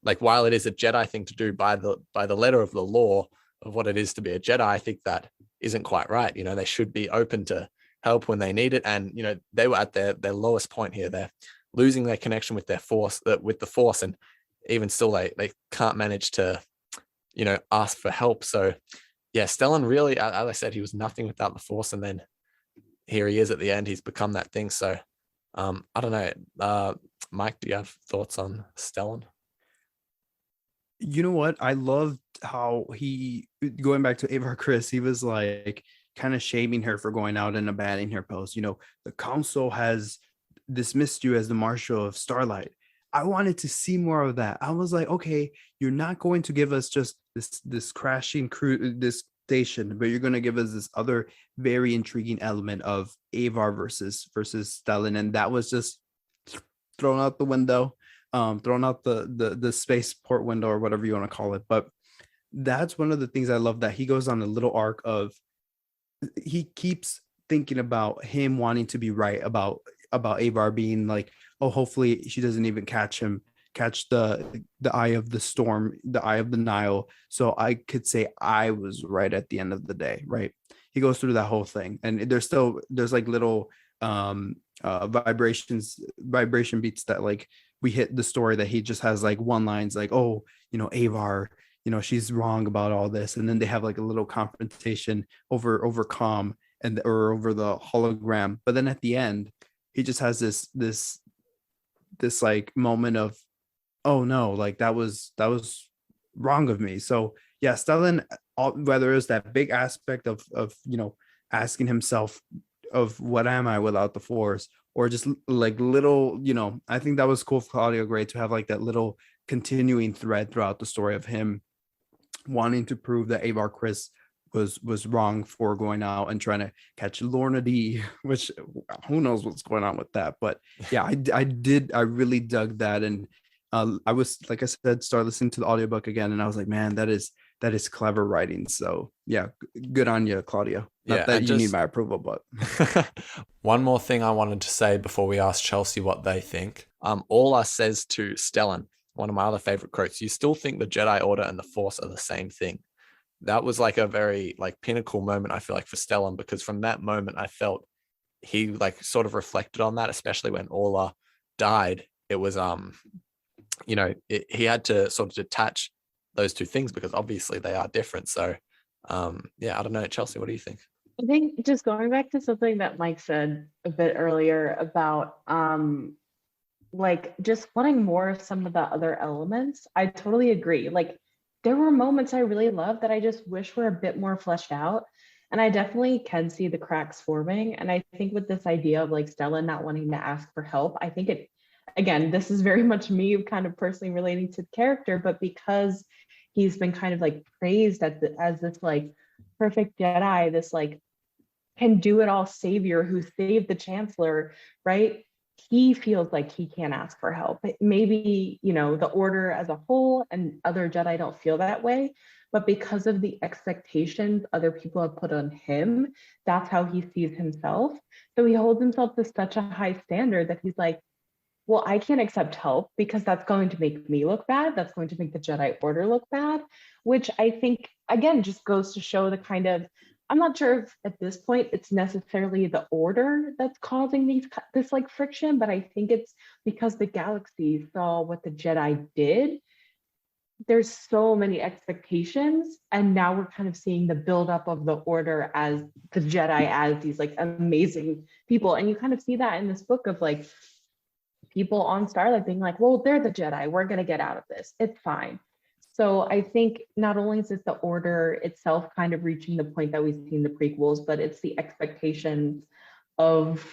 like, while it is a Jedi thing to do by the letter of the law of what it is to be a Jedi, I think that isn't quite right. You know, they should be open to help when they need it. And, you know, they were at their lowest point here. They're losing their connection with their force, with the force, and even still they can't manage to, you know, ask for help. So yeah, Stellan really, as I said, he was nothing without the force, and then here he is at the end. He's become that thing. So I don't know. Mike, do you have thoughts on Stellan? You know what? I loved how he, going back to Avar Chris, he was like kind of shaming her for going out and abandoning her post. You know, the council has dismissed you as the marshal of Starlight. I wanted to see more of that. I was like, okay, you're not going to give us just this crashing crew, this station, but you're going to give us this other very intriguing element of Avar versus Stellan, and that was just thrown out the window, thrown out the spaceport window, or whatever you want to call it. But that's one of the things I love, that he goes on a little arc of, he keeps thinking about him wanting to be right about Avar being like, oh, hopefully she doesn't even catch the eye of the storm, the eye of the Nihil, so I could say I was right at the end of the day, right? He goes through that whole thing, and there's like little vibration beats that like we hit the story, that he just has like one lines like, oh, you know, Avar, you know, she's wrong about all this, and then they have like a little confrontation over comm or over the hologram. But then at the end, he just has this like moment of, oh no, like that was wrong of me. So yeah, Stellan, whether it's that big aspect of you know, asking himself of what am I without the force, or just like little, you know, I think that was cool for Claudia Gray to have like that little continuing thread throughout the story of him wanting to prove that Avar Chris was wrong for going out and trying to catch Lorna D, which who knows what's going on with that. But yeah, I really dug that. And I was, like I said, start listening to the audiobook again, and I was like, man, that is clever writing. So yeah, good on you, Claudia. Not that you need my approval, but one more thing I wanted to say before we ask Chelsea what they think. Aula says to Stellan, one of my other favorite quotes, "You still think the Jedi Order and the Force are the same thing." That was like a very like pinnacle moment, I feel like, for Stellan, because from that moment I felt he like sort of reflected on that, especially when Aula died. It was you know, he had to sort of detach those two things, because obviously they are different. So yeah, I don't know, Chelsea, what do you think? I think just going back to something that Mike said a bit earlier about like just wanting more of some of the other elements, I totally agree. Like there were moments I really loved that I just wish were a bit more fleshed out. And I definitely can see the cracks forming. And I think with this idea of like Stellan not wanting to ask for help, I think it, again, this is very much me kind of personally relating to the character, but because he's been kind of like praised as this like perfect Jedi, this like can do it all savior who saved the Chancellor, right? He feels like he can't ask for help. Maybe, you know, the Order as a whole and other Jedi don't feel that way, but because of the expectations other people have put on him, that's how he sees himself. So he holds himself to such a high standard that he's like, well, I can't accept help because that's going to make me look bad. That's going to make the Jedi Order look bad, which I think, again, just goes to show the kind of, I'm not sure if at this point it's necessarily the Order that's causing this like friction, but I think it's because the galaxy saw what the Jedi did. There's so many expectations, and now we're kind of seeing the buildup of the Order as the Jedi as these like amazing people. And you kind of see that in this book of like, people on Starlight being like, well, they're the Jedi, we're going to get out of this, it's fine. So I think not only is it the order itself kind of reaching the point that we see in the prequels, but it's the expectations of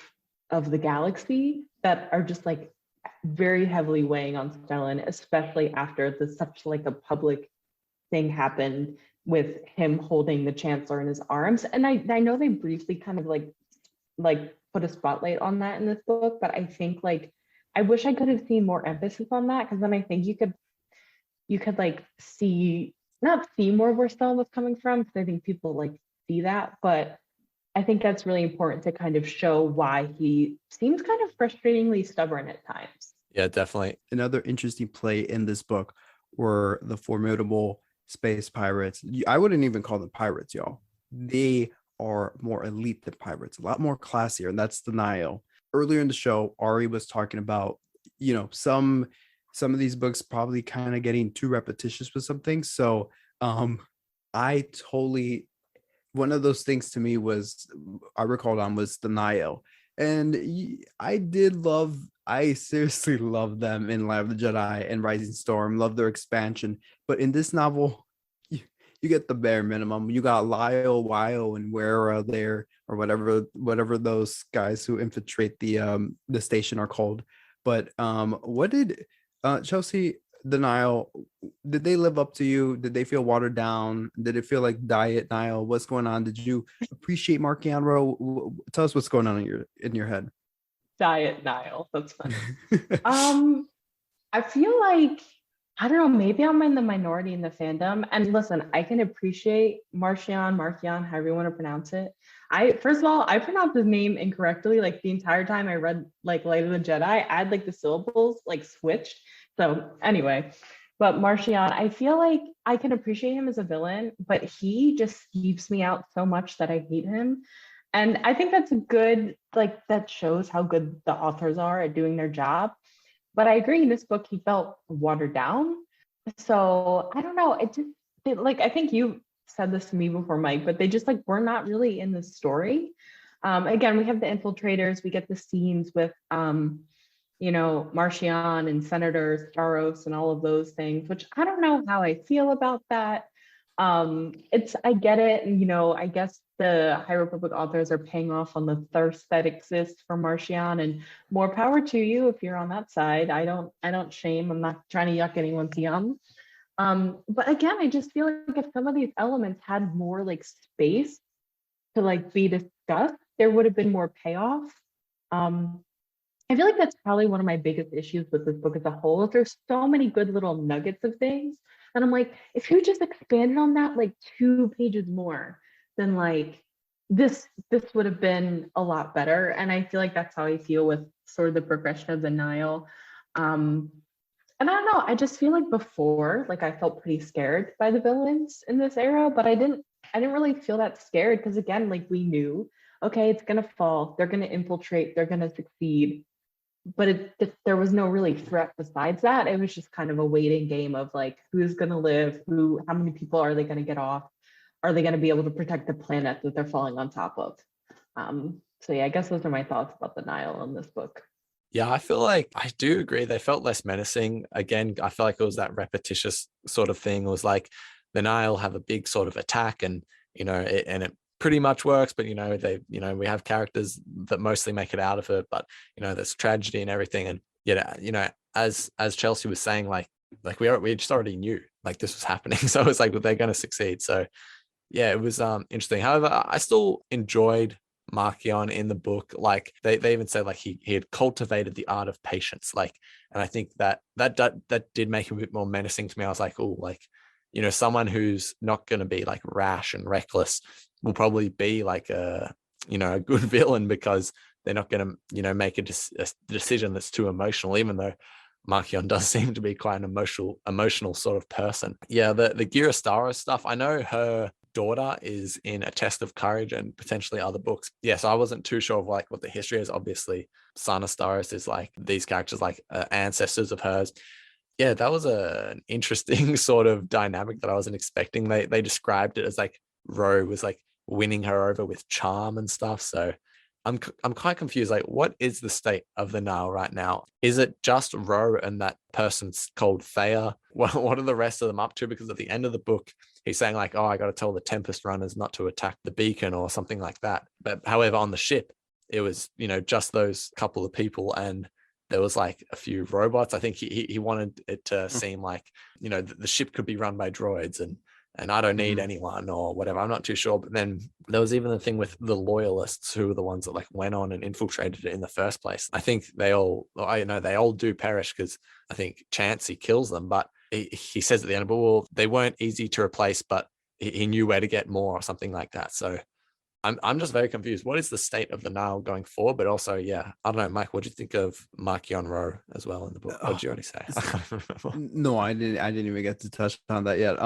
the galaxy that are just like very heavily weighing on Stellan, especially after such like a public thing happened with him holding the Chancellor in his arms. And I know they briefly kind of like put a spotlight on that in this book, but I think like I wish I could have seen more emphasis on that, because then I think you could like not see more where Stellan was coming from, because I think people like see that, but I think that's really important to kind of show why he seems kind of frustratingly stubborn at times. Yeah, definitely. Another interesting play in this book were the formidable space pirates. I wouldn't even call them pirates, y'all. They are more elite than pirates, a lot more classier, and that's the Nihil. Earlier in the show, Ari was talking about, some of these books probably kind of getting too repetitious with some things. So I totally, one of those things to me I recalled on was the Nihil. And I seriously love them in Light of the Jedi and Rising Storm, love their expansion. But in this novel, you get the bare minimum. You got Lyle, Wyo, and Wera there, or whatever those guys who infiltrate the station are called. But what did Chelsea, the Nihil, did they live up to you? Did they feel watered down? Did it feel like Diet Nihil? What's going on? Did you appreciate Mark Yanro? Tell us what's going on in your head. Diet Nihil, that's funny. I feel like, I don't know, maybe I'm in the minority in the fandom. And listen, I can appreciate Marchion, however you want to pronounce it. First of all, I pronounced his name incorrectly like the entire time I read like Light of the Jedi. I had like the syllables like switched. So anyway, but Marchion, I feel like I can appreciate him as a villain, but he just skeeves me out so much that I hate him. And I think that's good, like that shows how good the authors are at doing their job. But I agree, in this book, he felt watered down. So I don't know, I think you said this to me before, Mike, but they just like, we're not really in the story. Again, we have the infiltrators, we get the scenes with, Marchion and Senator Staros and all of those things, which I don't know how I feel about that. I get it. And, I guess the High Republic authors are paying off on the thirst that exists for Marchion, and more power to you if you're on that side. I don't shame. I'm not trying to yuck anyone's yum. But again, I just feel like if some of these elements had more like space to like be discussed, there would have been more payoff. I feel like that's probably one of my biggest issues with this book as a whole. There's so many good little nuggets of things. And I'm like, if you just expanded on that like 2 pages more, then like this would have been a lot better. And I feel like that's how I feel with sort of the progression of the Nihil. And I don't know, I just feel like before, like I felt pretty scared by the villains in this era, but I didn't really feel that scared, because again, like we knew, okay, it's gonna fall, they're gonna infiltrate, they're gonna succeed. But there was no really threat besides that. It was just kind of a waiting game of like, who's going to live, how many people are they going to get off? Are they going to be able to protect the planet that they're falling on top of? So yeah, I guess those are my thoughts about the Nihil in this book. Yeah, I feel like I do agree. They felt less menacing. Again, I feel like it was that repetitious sort of thing. It was like the Nihil have a big sort of attack, and it pretty much works, but we have characters that mostly make it out of it, but there's tragedy and everything. And as Chelsea was saying, like we just already knew like this was happening. So it's like, they're going to succeed. So yeah, it was interesting. However, I still enjoyed Marchion in the book. Like they even said like he had cultivated the art of patience. Like, and I think that did make him a bit more menacing to me. I was like, oh, like, someone who's not going to be like rash and reckless will probably be like a good villain, because they're not going to make a decision that's too emotional, even though Marchion does seem to be quite an emotional sort of person. Yeah, the Gira Staros stuff, I know her daughter is in A Test of Courage and potentially other books. Yeah, so I wasn't too sure of like what the history is. Obviously Sana Staros is like these characters like ancestors of hers. Yeah, that was an interesting sort of dynamic that I wasn't expecting. They described it as like Ro was like winning her over with charm and stuff. So I'm quite confused. Like, what is the state of the Nile right now? Is it just Ro and that person's called Thea? What are the rest of them up to? Because at the end of the book, he's saying like, oh, I got to tell the Tempest runners not to attack the beacon or something like that. But however, on the ship, it was, just those couple of people, and there was like a few robots. I think he wanted it to seem like, the ship could be run by droids, and I don't need anyone or whatever. I'm not too sure. But then there was even the thing with the loyalists, who were the ones that like went on and infiltrated it in the first place. I think they all do perish, because I think Chansey kills them. But he says at the end, well, they weren't easy to replace, but he knew where to get more or something like that. So I'm just very confused. What is the state of the Nile going forward? But also, I don't know, Mike, what do you think of Marchion Ro as well in the book? What did you already say? No, I didn't even get to touch on that yet.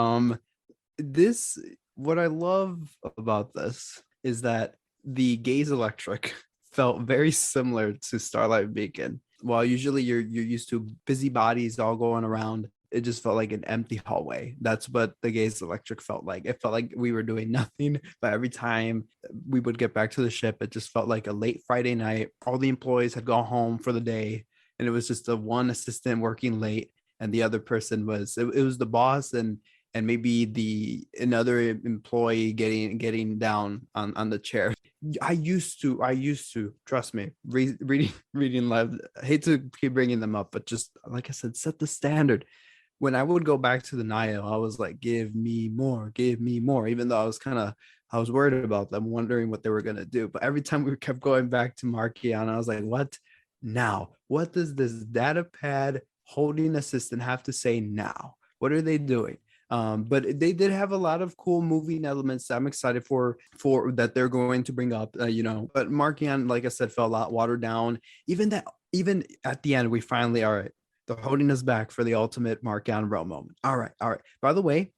What I love about this is that the Gaze Electric felt very similar to Starlight Beacon. While usually you're used to busy bodies all going around, it just felt like an empty hallway. That's what the Gaze Electric felt like. It felt like we were doing nothing, but every time we would get back to the ship, it just felt like a late Friday night. All the employees had gone home for the day, and it was just the one assistant working late, and the other person was it was the boss and maybe another employee getting down on the chair. I used to trust me, reading live. I hate to keep bringing them up, but just like I said, set the standard. When I would go back to the Nihil, I was like, give me more, even though I was worried about them, wondering what they were going to do. But every time we kept going back to Marchion, I was like, what now? What does this data pad holding assistant have to say now? What are they doing? But they did have a lot of cool moving elements that I'm excited for that they're going to bring up, but Marchion, like I said, felt a lot watered down. Even at the end, we finally, all right, they're holding us back for the ultimate Marchion Ro moment. All right. By the way,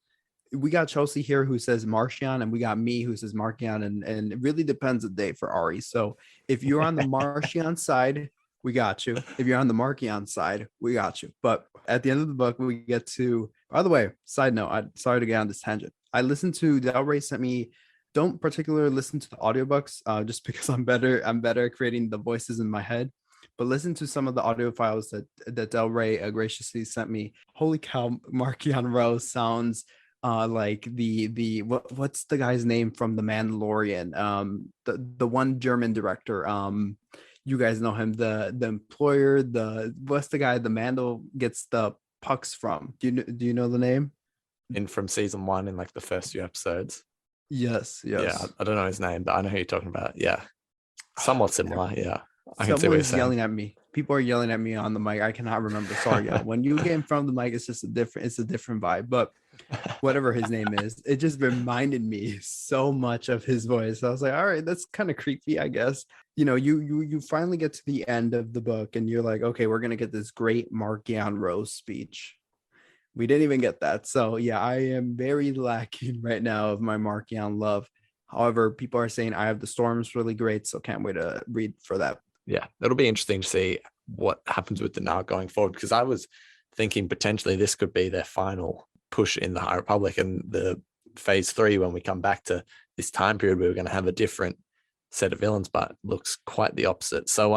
we got Chelsea here who says Marchion, and we got me who says Marchion, and it really depends the day for Ari. So if you're on the Marchion side, we got you. If you're on the Marchion side, we got you. But at the end of the book, we get to, by the way, side note, I'm sorry to get on this tangent. I listened to, Del Rey sent me, don't particularly listen to the audiobooks, just because I'm better at creating the voices in my head. But listen to some of the audio files that Del Rey graciously sent me. Holy cow, Marchion Ro sounds like what's the guy's name from The Mandalorian? The one German director. You guys know him, the employer, what's the guy the Mandal gets the pucks from? Do you know the name? From season 1 in like the first few episodes. Yes. Yeah, I don't know his name, but I know who you're talking about. Yeah, somewhat similar. Yeah, I can see what you're Someone's saying. yelling at me. People are yelling at me on the mic. I cannot remember. Sorry, y'all. When you get in front of the mic, it's a different vibe. But whatever his name is, it just reminded me so much of his voice. I was like, all right, that's kind of creepy, I guess. You finally get to the end of the book, and you're like, okay, we're gonna get this great Marchion Ro speech. We didn't even get that. So yeah, I am very lacking right now of my Marchion love. However, people are saying Eye of the Storm's really great, so can't wait to read for that. Yeah, it'll be interesting to see what happens with the Nile going forward, because I was thinking potentially this could be their final push in the High Republic, and the phase 3, when we come back to this time period, we were going to have a different set of villains, but looks quite the opposite. So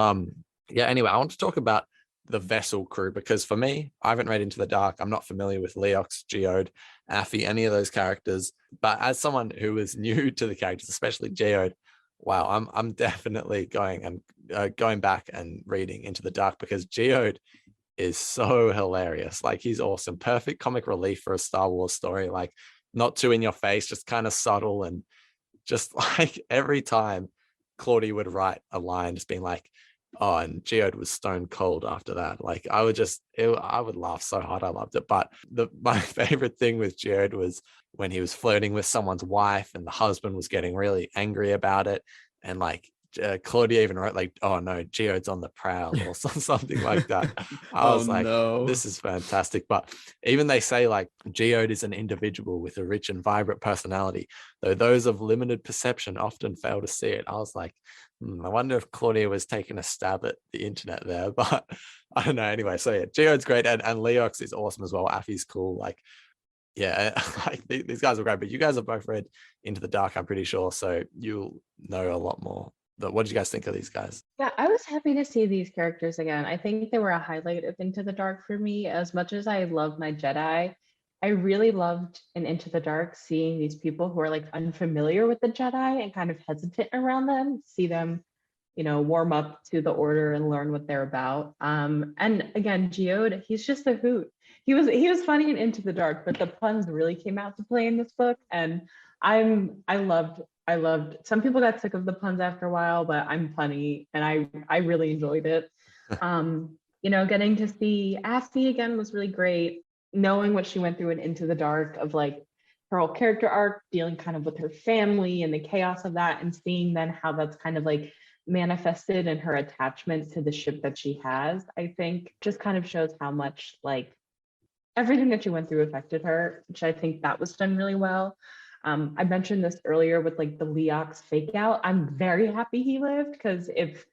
anyway, I want to talk about the vessel crew, because for me, I haven't read Into the Dark. I'm not familiar with Leox, Geode, Affy, any of those characters. But as someone who is new to the characters, especially Geode, wow, I'm definitely going back and reading Into the Dark, because Geode is so hilarious. Like, he's awesome. Perfect comic relief for a Star Wars story. Like, not too in your face, just kind of subtle, and just like every time Claudia would write a line just being like, oh, and Geode was stone cold after that. Like, I would laugh so hard. I loved it. But my favorite thing with Geode was when he was flirting with someone's wife, and the husband was getting really angry about it. And like, Claudia even wrote like, oh no, Geode's on the prowl, or something like that. I was like, no, this is fantastic. But even they say like Geode is an individual with a rich and vibrant personality, though those of limited perception often fail to see it. I was like, I wonder if Claudia was taking a stab at the internet there, but I don't know. Anyway, so yeah, Geode's great, and Leox is awesome as well. Affy's cool. Like, yeah, like these guys are great. But you guys have both read Into the Dark, I'm pretty sure, so you'll know a lot more what did you guys think of these guys? Yeah, I was happy to see these characters again. I think they were a highlight of Into the Dark for me. As much as I love my Jedi, I really loved in Into the Dark seeing these people who are like unfamiliar with the Jedi and kind of hesitant around them, see them, warm up to the order and learn what they're about. And again, Geode, he's just a hoot. He was funny in Into the Dark, but the puns really came out to play in this book. And I loved some people got sick of the puns after a while, but I'm funny and I really enjoyed it. Getting to see Asty again was really great. Knowing what she went through in Into the Dark of like her whole character arc, dealing kind of with her family and the chaos of that, and seeing then how that's kind of like manifested in her attachment to the ship that she has, I think just kind of shows how much like everything that she went through affected her, which I think that was done really well. I mentioned this earlier with like the Leox fake out. I'm very happy he lived, because if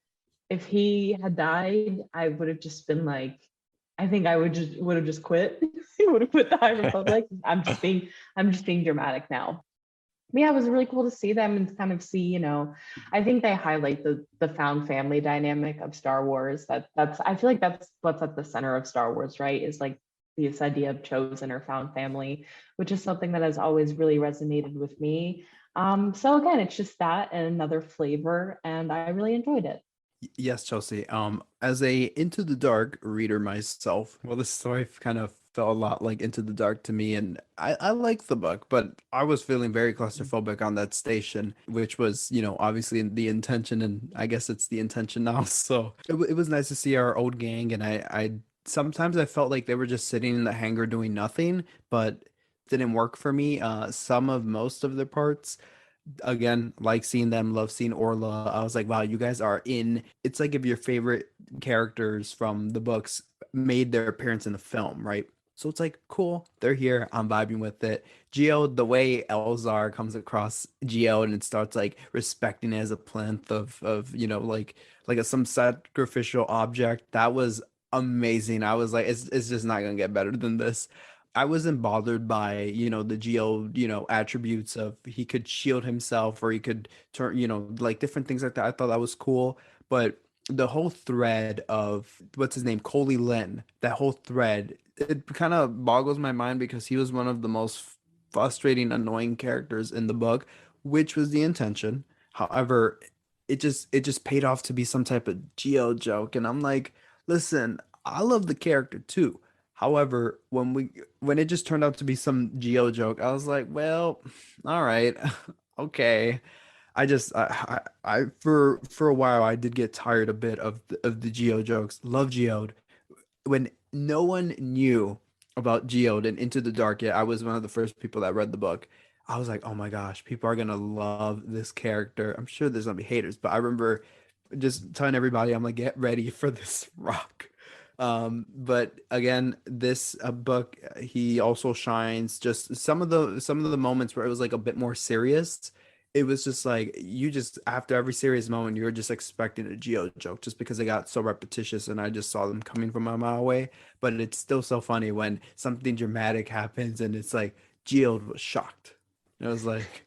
he had died, I would have just been like, I think I would have just quit. He would have quit the High Republic. I'm just being dramatic now. But yeah, it was really cool to see them and kind of see, I think they highlight the found family dynamic of Star Wars. I feel like that's what's at the center of Star Wars, right? Is like this idea of chosen or found family, which is something that has always really resonated with me. So again, it's just that and another flavor, and I really enjoyed it. Yes, Chelsea. As a Into the Dark reader myself, well, this story kind of felt a lot like Into the Dark to me, and I like the book, but I was feeling very claustrophobic on that station, which was, obviously the intention, and I guess it's the intention now. So it was nice to see our old gang, and I sometimes I felt like they were just sitting in the hangar doing nothing, but didn't work for me. Most of their parts, again, like seeing them, love seeing Orla. I was like, wow, you guys are in. It's like if your favorite characters from the books made their appearance in the film, right? So it's like, cool, they're here. I'm vibing with it. Geo, the way Elzar comes across Geo and it starts like respecting it as a plinth of some sacrificial object. That was amazing. I was like, it's just not gonna get better than this. I wasn't bothered by, the Geo, attributes of he could shield himself or he could turn, like different things like that. I thought that was cool. But the whole thread of what's his name, Coley Lynn, that whole thread, it kind of boggles my mind because he was one of the most frustrating, annoying characters in the book, which was the intention. However, it just paid off to be some type of Geo joke. And I'm like, listen, I love the character too. However, when it just turned out to be some Geo joke, I was like, well, all right, okay. For a while I did get tired a bit of the Geo jokes. Love Geode. When no one knew about Geode and Into the Dark yet, I was one of the first people that read the book. I was like, oh my gosh, people are gonna love this character. I'm sure there's gonna be haters, but I remember just telling everybody, I'm like, get ready for this rock. But again, this book, he also shines just some of the moments where it was like a bit more serious. It was just like you just after every serious moment, you're just expecting a Geo joke just because it got so repetitious, and I just saw them coming from a mile away. But it's still so funny when something dramatic happens and it's like Geo was shocked. It was like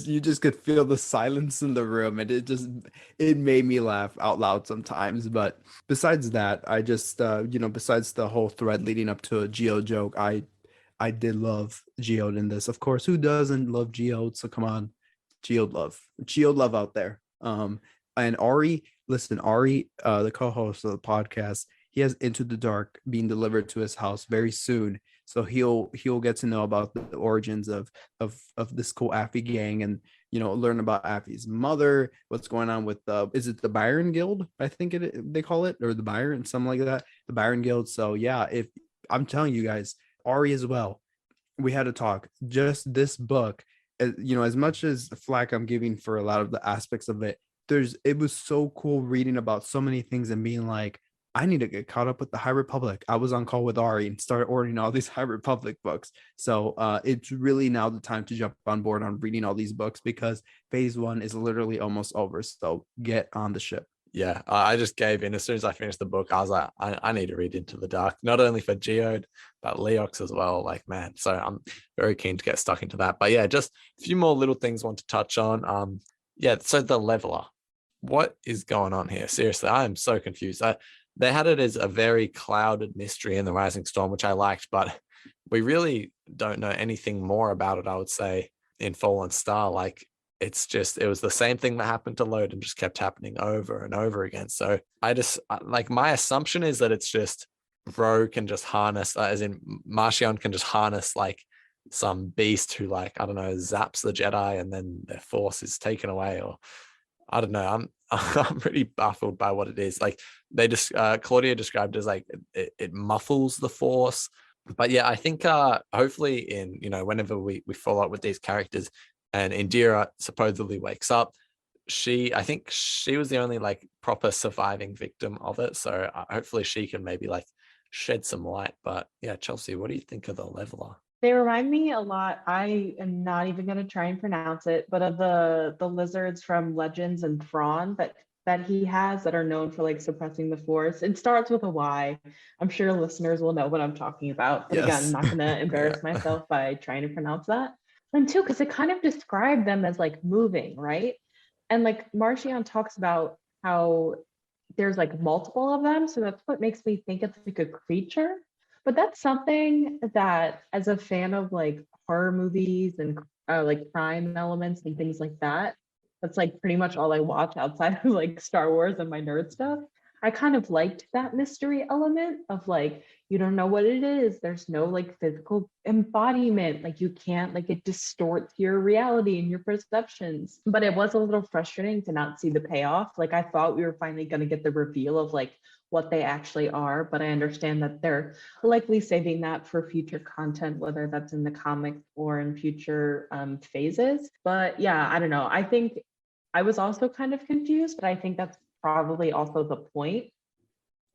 you just could feel the silence in the room, and it made me laugh out loud sometimes. But besides that, I just besides the whole thread leading up to a Geo joke, I did love Geode in this. Of course, who doesn't love Geode? So come on, Geode love out there. And Ari, listen, Ari, the co-host of the podcast, he has Into the Dark being delivered to his house very soon. So he'll get to know about the origins of this cool Affy gang, and learn about Affy's mother, what's going on with is it the Byron Guild? I think they call it, or the Byron, something like that, the Byron Guild. So yeah, if I'm telling you guys, Ari as well, we had to talk. Just this book, as much as flack I'm giving for a lot of the aspects of it, it was so cool reading about so many things and being like, I need to get caught up with the High Republic. I was on call with Ari and started ordering all these High Republic books. So it's really now the time to jump on board on reading all these books because phase 1 is literally almost over. So get on the ship. Yeah, I just gave in as soon as I finished the book. I was like, I need to read Into the Dark, not only for Geode, but Leox as well. Like, man, so I'm very keen to get stuck into that. But yeah, just a few more little things I want to touch on. Yeah, so the leveler, what is going on here? Seriously, I am so confused. They had it as a very clouded mystery in the Rising Storm, which I liked, but we really don't know anything more about it, I would say, in Fallen Star. Like, it was the same thing that happened to Load and just kept happening over and over again. So like, my assumption is that it's just Ro can just harness, as in Marchion can just harness like some beast who, like, I don't know, zaps the Jedi and then their force is taken away, or I don't know. I'm pretty baffled by what it is. Like, they just Claudia described it as like it muffles the force. But yeah, I think hopefully in, whenever we follow up with these characters and Indira supposedly wakes up, I think she was the only like proper surviving victim of it. So hopefully she can maybe like shed some light. But yeah, Chelsea, what do you think of the leveler? They remind me a lot. I am not even going to try and pronounce it, but of the lizards from Legends and Thrawn that he has that are known for like suppressing the Force. It starts with a Y. I'm sure listeners will know what I'm talking about. But again, I'm not going to embarrass myself by trying to pronounce that. And two, because it kind of described them as like moving, right? And like Marchion talks about how there's like multiple of them. So that's what makes me think it's like a creature. But that's something that, as a fan of like horror movies and like crime elements and things like that, that's like pretty much all I watch outside of like Star Wars and my nerd stuff. I kind of liked that mystery element of like, you don't know what it is. There's no like physical embodiment. Like, you can't, like, it distorts your reality and your perceptions. But it was a little frustrating to not see the payoff. Like, I thought we were finally going to get the reveal of like what they actually are, but I understand that they're likely saving that for future content, whether that's in the comics or in future phases. But yeah, I don't know. I think I was also kind of confused, but I think that's probably also the point,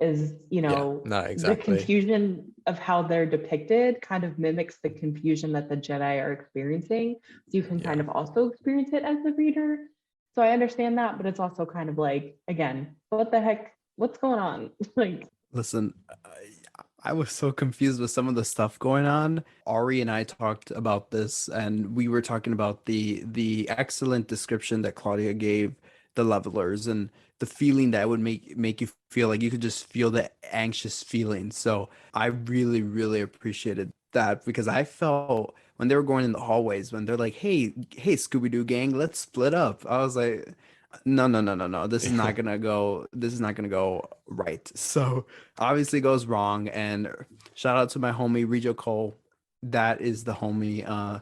is, No, the exactly. confusion of how they're depicted kind of mimics the confusion that the Jedi are experiencing. So you can kind of also experience it as the reader. So I understand that, but it's also kind of like, again, what the heck? What's going on? Like, Listen, I was so confused with some of the stuff going on. Ari and I talked about this, and we were talking about the excellent description that Claudia gave the levelers and the feeling that would make you feel like you could just feel the anxious feeling. So I really, really appreciated that, because I felt when they were going in the hallways, when they're like, hey, Scooby-Doo gang, let's split up. I was like, no, no, no, no, no. This is not gonna go. This is not gonna go right. So obviously goes wrong. And shout out to my homie Rejo Cole. That is the homie.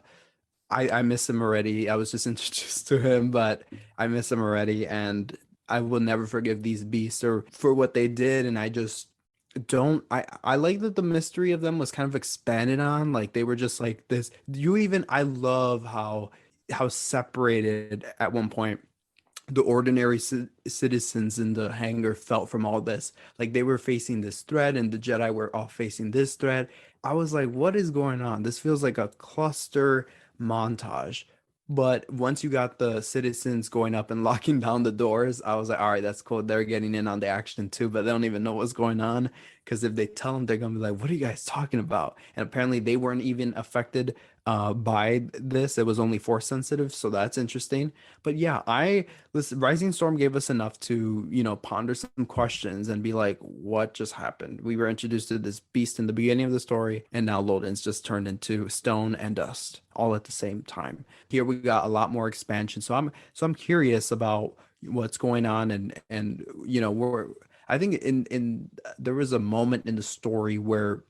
I miss him already. I was just introduced to him, but I miss him already, and I will never forgive these beasts or for what they did. And I just don't. I like that the mystery of them was kind of expanded on. Like, they were just like this. I love how separated at one point the ordinary citizens in the hangar felt from all this. Like, they were facing this threat and the Jedi were all facing this threat. I was like, what is going on? This feels like a cluster montage. But once you got the citizens going up and locking down the doors, I was like, all right, that's cool. They're getting in on the action too, but they don't even know what's going on. Because if they tell them, they're gonna be like, what are you guys talking about? And apparently they weren't even affected by this. It was only force sensitive, so that's interesting. But yeah, listen, Rising Storm gave us enough to, ponder some questions and be like, what just happened? We were introduced to this beast in the beginning of the story, and now Loden's just turned into stone and dust all at the same time. Here we got a lot more expansion. So I'm curious about what's going on, and we're I think in there was a moment in the story where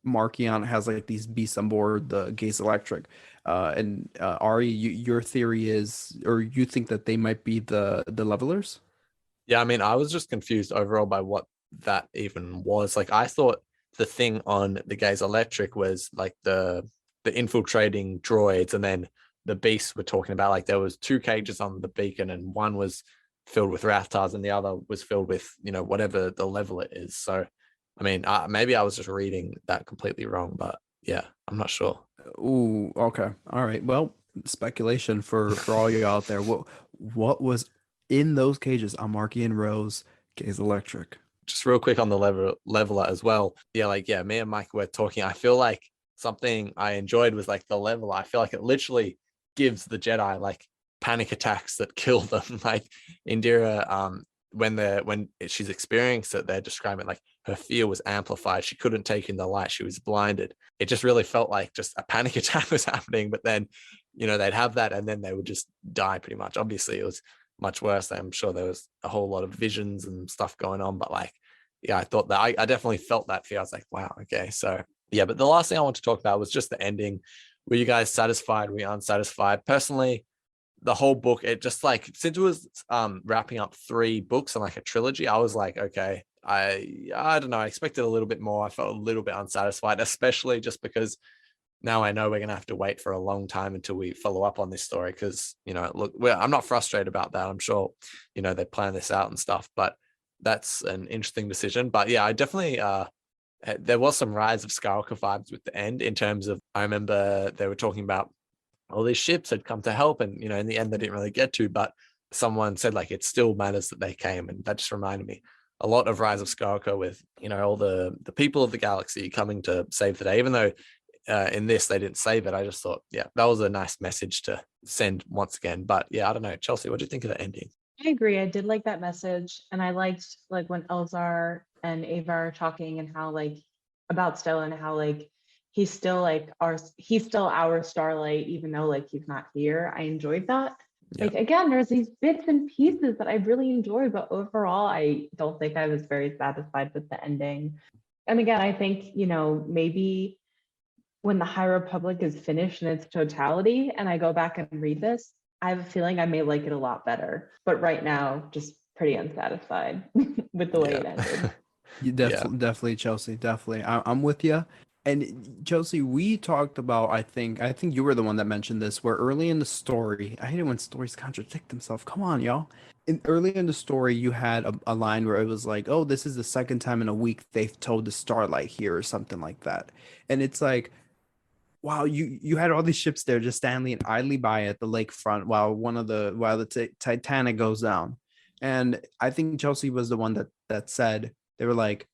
Markion has like these beasts on board the Gaze Electric. And Ari, your theory is, or you think that they might be the levelers? Yeah, I mean, I was just confused overall by what that even was. Like, I thought the thing on the Gaze Electric was like the infiltrating droids, and then the beasts were talking about, like, there was two cages on the beacon, and one was filled with Rathars and the other was filled with, whatever the level it is. So, I mean, maybe I was just reading that completely wrong, but yeah, I'm not sure. Ooh, okay. All right. Well, speculation for all you out there. What was in those cages on Marky and Rose Gaze Electric? Just real quick on the leveler as well. Yeah, me and Mike were talking. I feel like something I enjoyed was like the leveler. I feel like it literally gives the Jedi like panic attacks that kill them. Like Indira, when she's experienced it, they're describing like her fear was amplified. She couldn't take in the light. She was blinded. It just really felt like just a panic attack was happening. But then, they'd have that and then they would just die pretty much. Obviously, it was much worse. I'm sure there was a whole lot of visions and stuff going on. But like, yeah, I thought that I definitely felt that fear. I was like, wow, okay. So yeah, but the last thing I want to talk about was just the ending. Were you guys satisfied? Were you unsatisfied? Personally, the whole book, it just like, since it was wrapping up 3 books and like a trilogy, I was like, okay, I don't know, I expected a little bit more. I felt a little bit unsatisfied, especially just because now I know we're gonna have to wait for a long time until we follow up on this story. Because look, I'm not frustrated about that. I'm sure they plan this out and stuff, but that's an interesting decision. But yeah, I definitely there was some Rise of Skywalker vibes with the end, in terms of, I remember they were talking about all these ships had come to help, and in the end they didn't really get to, but someone said like it still matters that they came, and that just reminded me a lot of Rise of Skywalker, with all the people of the galaxy coming to save the day. Even though in this they didn't save it, I just thought, yeah, that was a nice message to send once again. But yeah, I don't know, Chelsea, what do you think of the ending? I agree. I did like that message, and I liked like when Elzar and Ava are talking, and how like about Stella, and how like he's still our Starlight, even though like he's not here. I enjoyed that. Yeah. Like again, there's these bits and pieces that I really enjoyed, but overall, I don't think I was very satisfied with the ending. And again, I think maybe when the High Republic is finished in its totality, and I go back and read this, I have a feeling I may like it a lot better. But right now, just pretty unsatisfied with the way it ended. You definitely, Chelsea, definitely. I'm with you. And Chelsea, we talked about, I think you were the one that mentioned this, where early in the story, I hate it when stories contradict themselves. Come on, y'all. Early in the story, you had a line where it was like, oh, this is the second time in a week they've towed the Starlight here, or something like that. And it's like, wow, you had all these ships there just standing idly by at the lakefront while the Titanic goes down. And I think Chelsea was the one that said, they were like,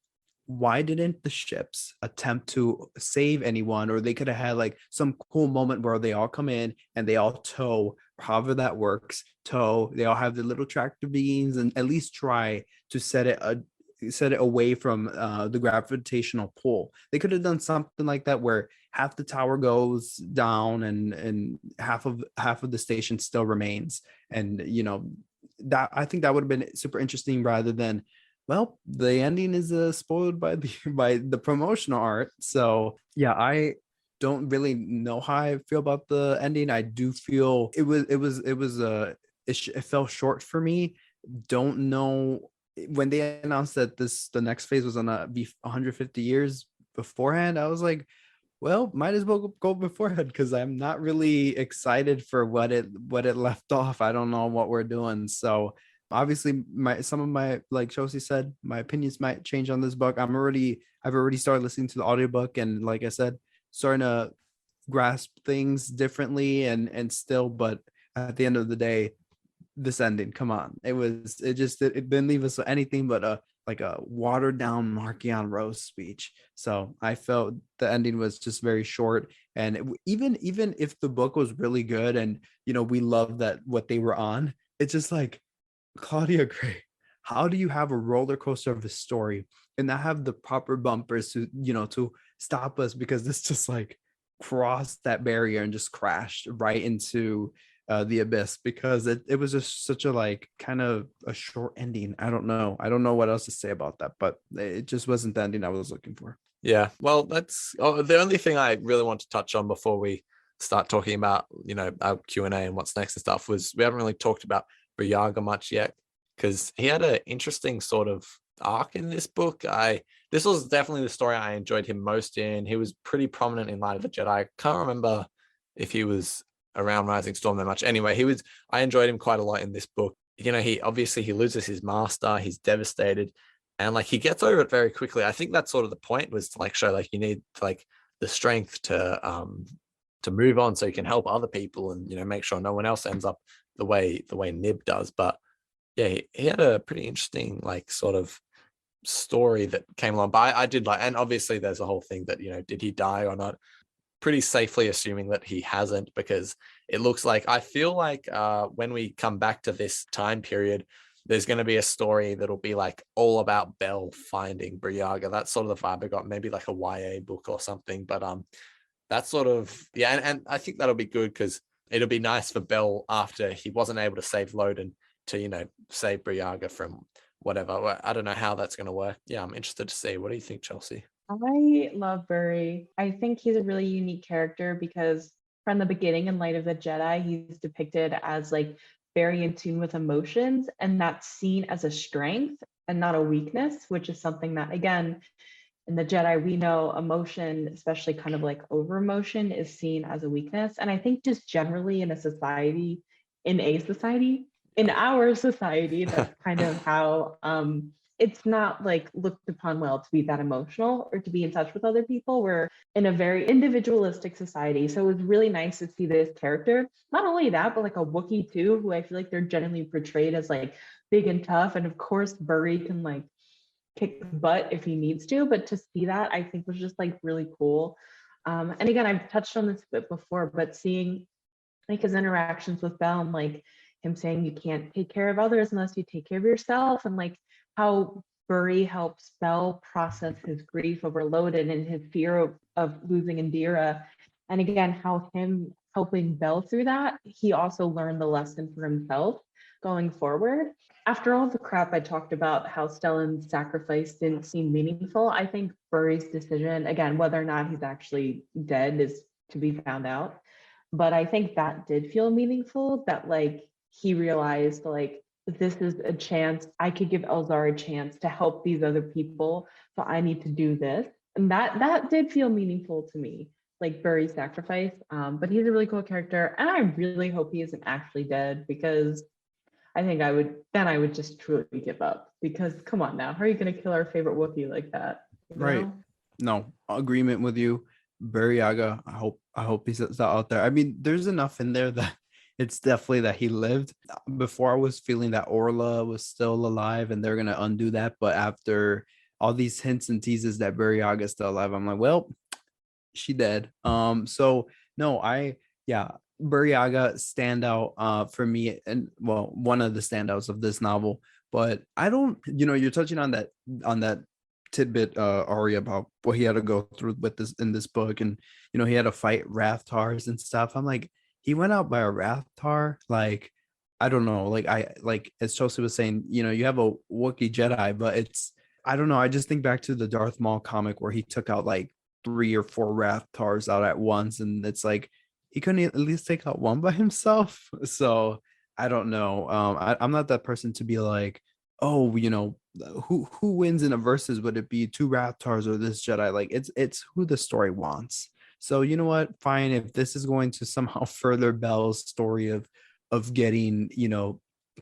why didn't the ships attempt to save anyone? Or they could have had like some cool moment where they all come in and they all tow, however that works, they all have the little tractor beams, and at least try to set it away from the gravitational pull. They could have done something like that, where half the tower goes down and half of the station still remains. And that, I think that would have been super interesting, rather than, well, the ending is spoiled by the promotional art. So yeah, I don't really know how I feel about the ending. I do feel it fell short for me. Don't know, when they announced that the next phase was gonna be 150 years beforehand, I was like, well, might as well go beforehand, because I'm not really excited for what it left off. I don't know what we're doing. So obviously some of my, like Chelsea said, my opinions might change on this book. I've already started listening to the audiobook, and like I said, starting to grasp things differently and still, but at the end of the day, this ending, come on, it didn't leave us anything but a watered down Markion Rose speech. So I felt the ending was just very short. And even if the book was really good, and we love that what they were on, it's just like, Claudia Gray, how do you have a roller coaster of a story and not have the proper bumpers to stop us, because this just like crossed that barrier and just crashed right into the abyss, because it was just such a like kind of a short ending. I don't know what else to say about that, but it just wasn't the ending I was looking for. Yeah, well, that's the only thing I really want to touch on before we start talking about our Q&A and what's next and stuff, was we haven't really talked about Burryaga much yet, because he had an interesting sort of arc in this book. This was definitely the story I enjoyed him most in. He was pretty prominent in Light of the Jedi. I can't remember if he was around Rising Storm that much. Anyway, I enjoyed him quite a lot in this book. He loses his master, he's devastated, and like he gets over it very quickly. I think that's sort of the point, was to like show like you need like the strength to move on so you can help other people, and make sure no one else ends up the way Nib does. But yeah, he had a pretty interesting like sort of story that came along. But I did like, and obviously there's a whole thing that did he die or not? pretty safely assuming that he hasn't, because it looks like, I feel like when we come back to this time period, there's going to be a story that'll be like all about Bell finding Burryaga. That's sort of the vibe I got, maybe like a YA book or something. But that's sort of, yeah, and I think that'll be good, because it'll be nice for Bell after he wasn't able to save Loden to, you know, save Burryaga from whatever. I don't know how that's going to work. Yeah, I'm interested to see. What do you think, Chelsea? I love Burry. I think he's a really unique character because from the beginning, in Light of the Jedi, he's depicted as like very in tune with emotions, and that's seen as a strength and not a weakness, which is something that, again, in the Jedi, we know emotion, especially kind of like over emotion, is seen as a weakness. And I think just generally in a society, in our society, that's kind of how it's not like looked upon well to be that emotional or to be in touch with other people. We're in a very individualistic society. So it was really nice to see this character. Not only that, but like a Wookiee too, who I feel like they're generally portrayed as like big and tough. And of course, Burry can like kick butt if he needs to, but to see that I think was just like really cool. And again, I've touched on this a bit before, but seeing like his interactions with Bell and like him saying you can't take care of others unless you take care of yourself, and like how Burry helps Bell process his grief over Loden and his fear of losing Indira. And again, how him helping Bell through that, he also learned the lesson for himself going forward. After all the crap I talked about, how Stellan's sacrifice didn't seem meaningful, I think Burry's decision, again, whether or not he's actually dead is to be found out. But I think that did feel meaningful, that like he realized like, this is a chance, I could give Elzar a chance to help these other people, so I need to do this. And that did feel meaningful to me, like Burry's sacrifice. But he's a really cool character, and I really hope he isn't actually dead, because I think I would just truly give up, because come on now, how are you going to kill our favorite Wookiee like that? Right. No, agreement with you. Burryaga, I hope he's out there. I mean, there's enough in there that it's definitely that he lived. Before I was feeling that Orla was still alive and they're gonna undo that, but after all these hints and teases that Burryaga is still alive, I'm like, well, she dead. So no, Burryaga standout for me, and well, one of the standouts of this novel. But I don't, you're touching on that tidbit, Ari, about what he had to go through with this in this book, and he had to fight Rathtars and stuff. I'm like, he went out by a Rathtar, like I don't know, like as Chelsea was saying, you have a Wookiee Jedi, but I don't know. I just think back to the Darth Maul comic where he took out like 3 or 4 Rathtars out at once, and it's like he couldn't at least take out one by himself. So I don't know. I'm not that person to be like, oh, who wins in a versus? Would it be 2 Raptors or this Jedi? Like it's who the story wants. So you know what? Fine. If this is going to somehow further Bell's story of getting,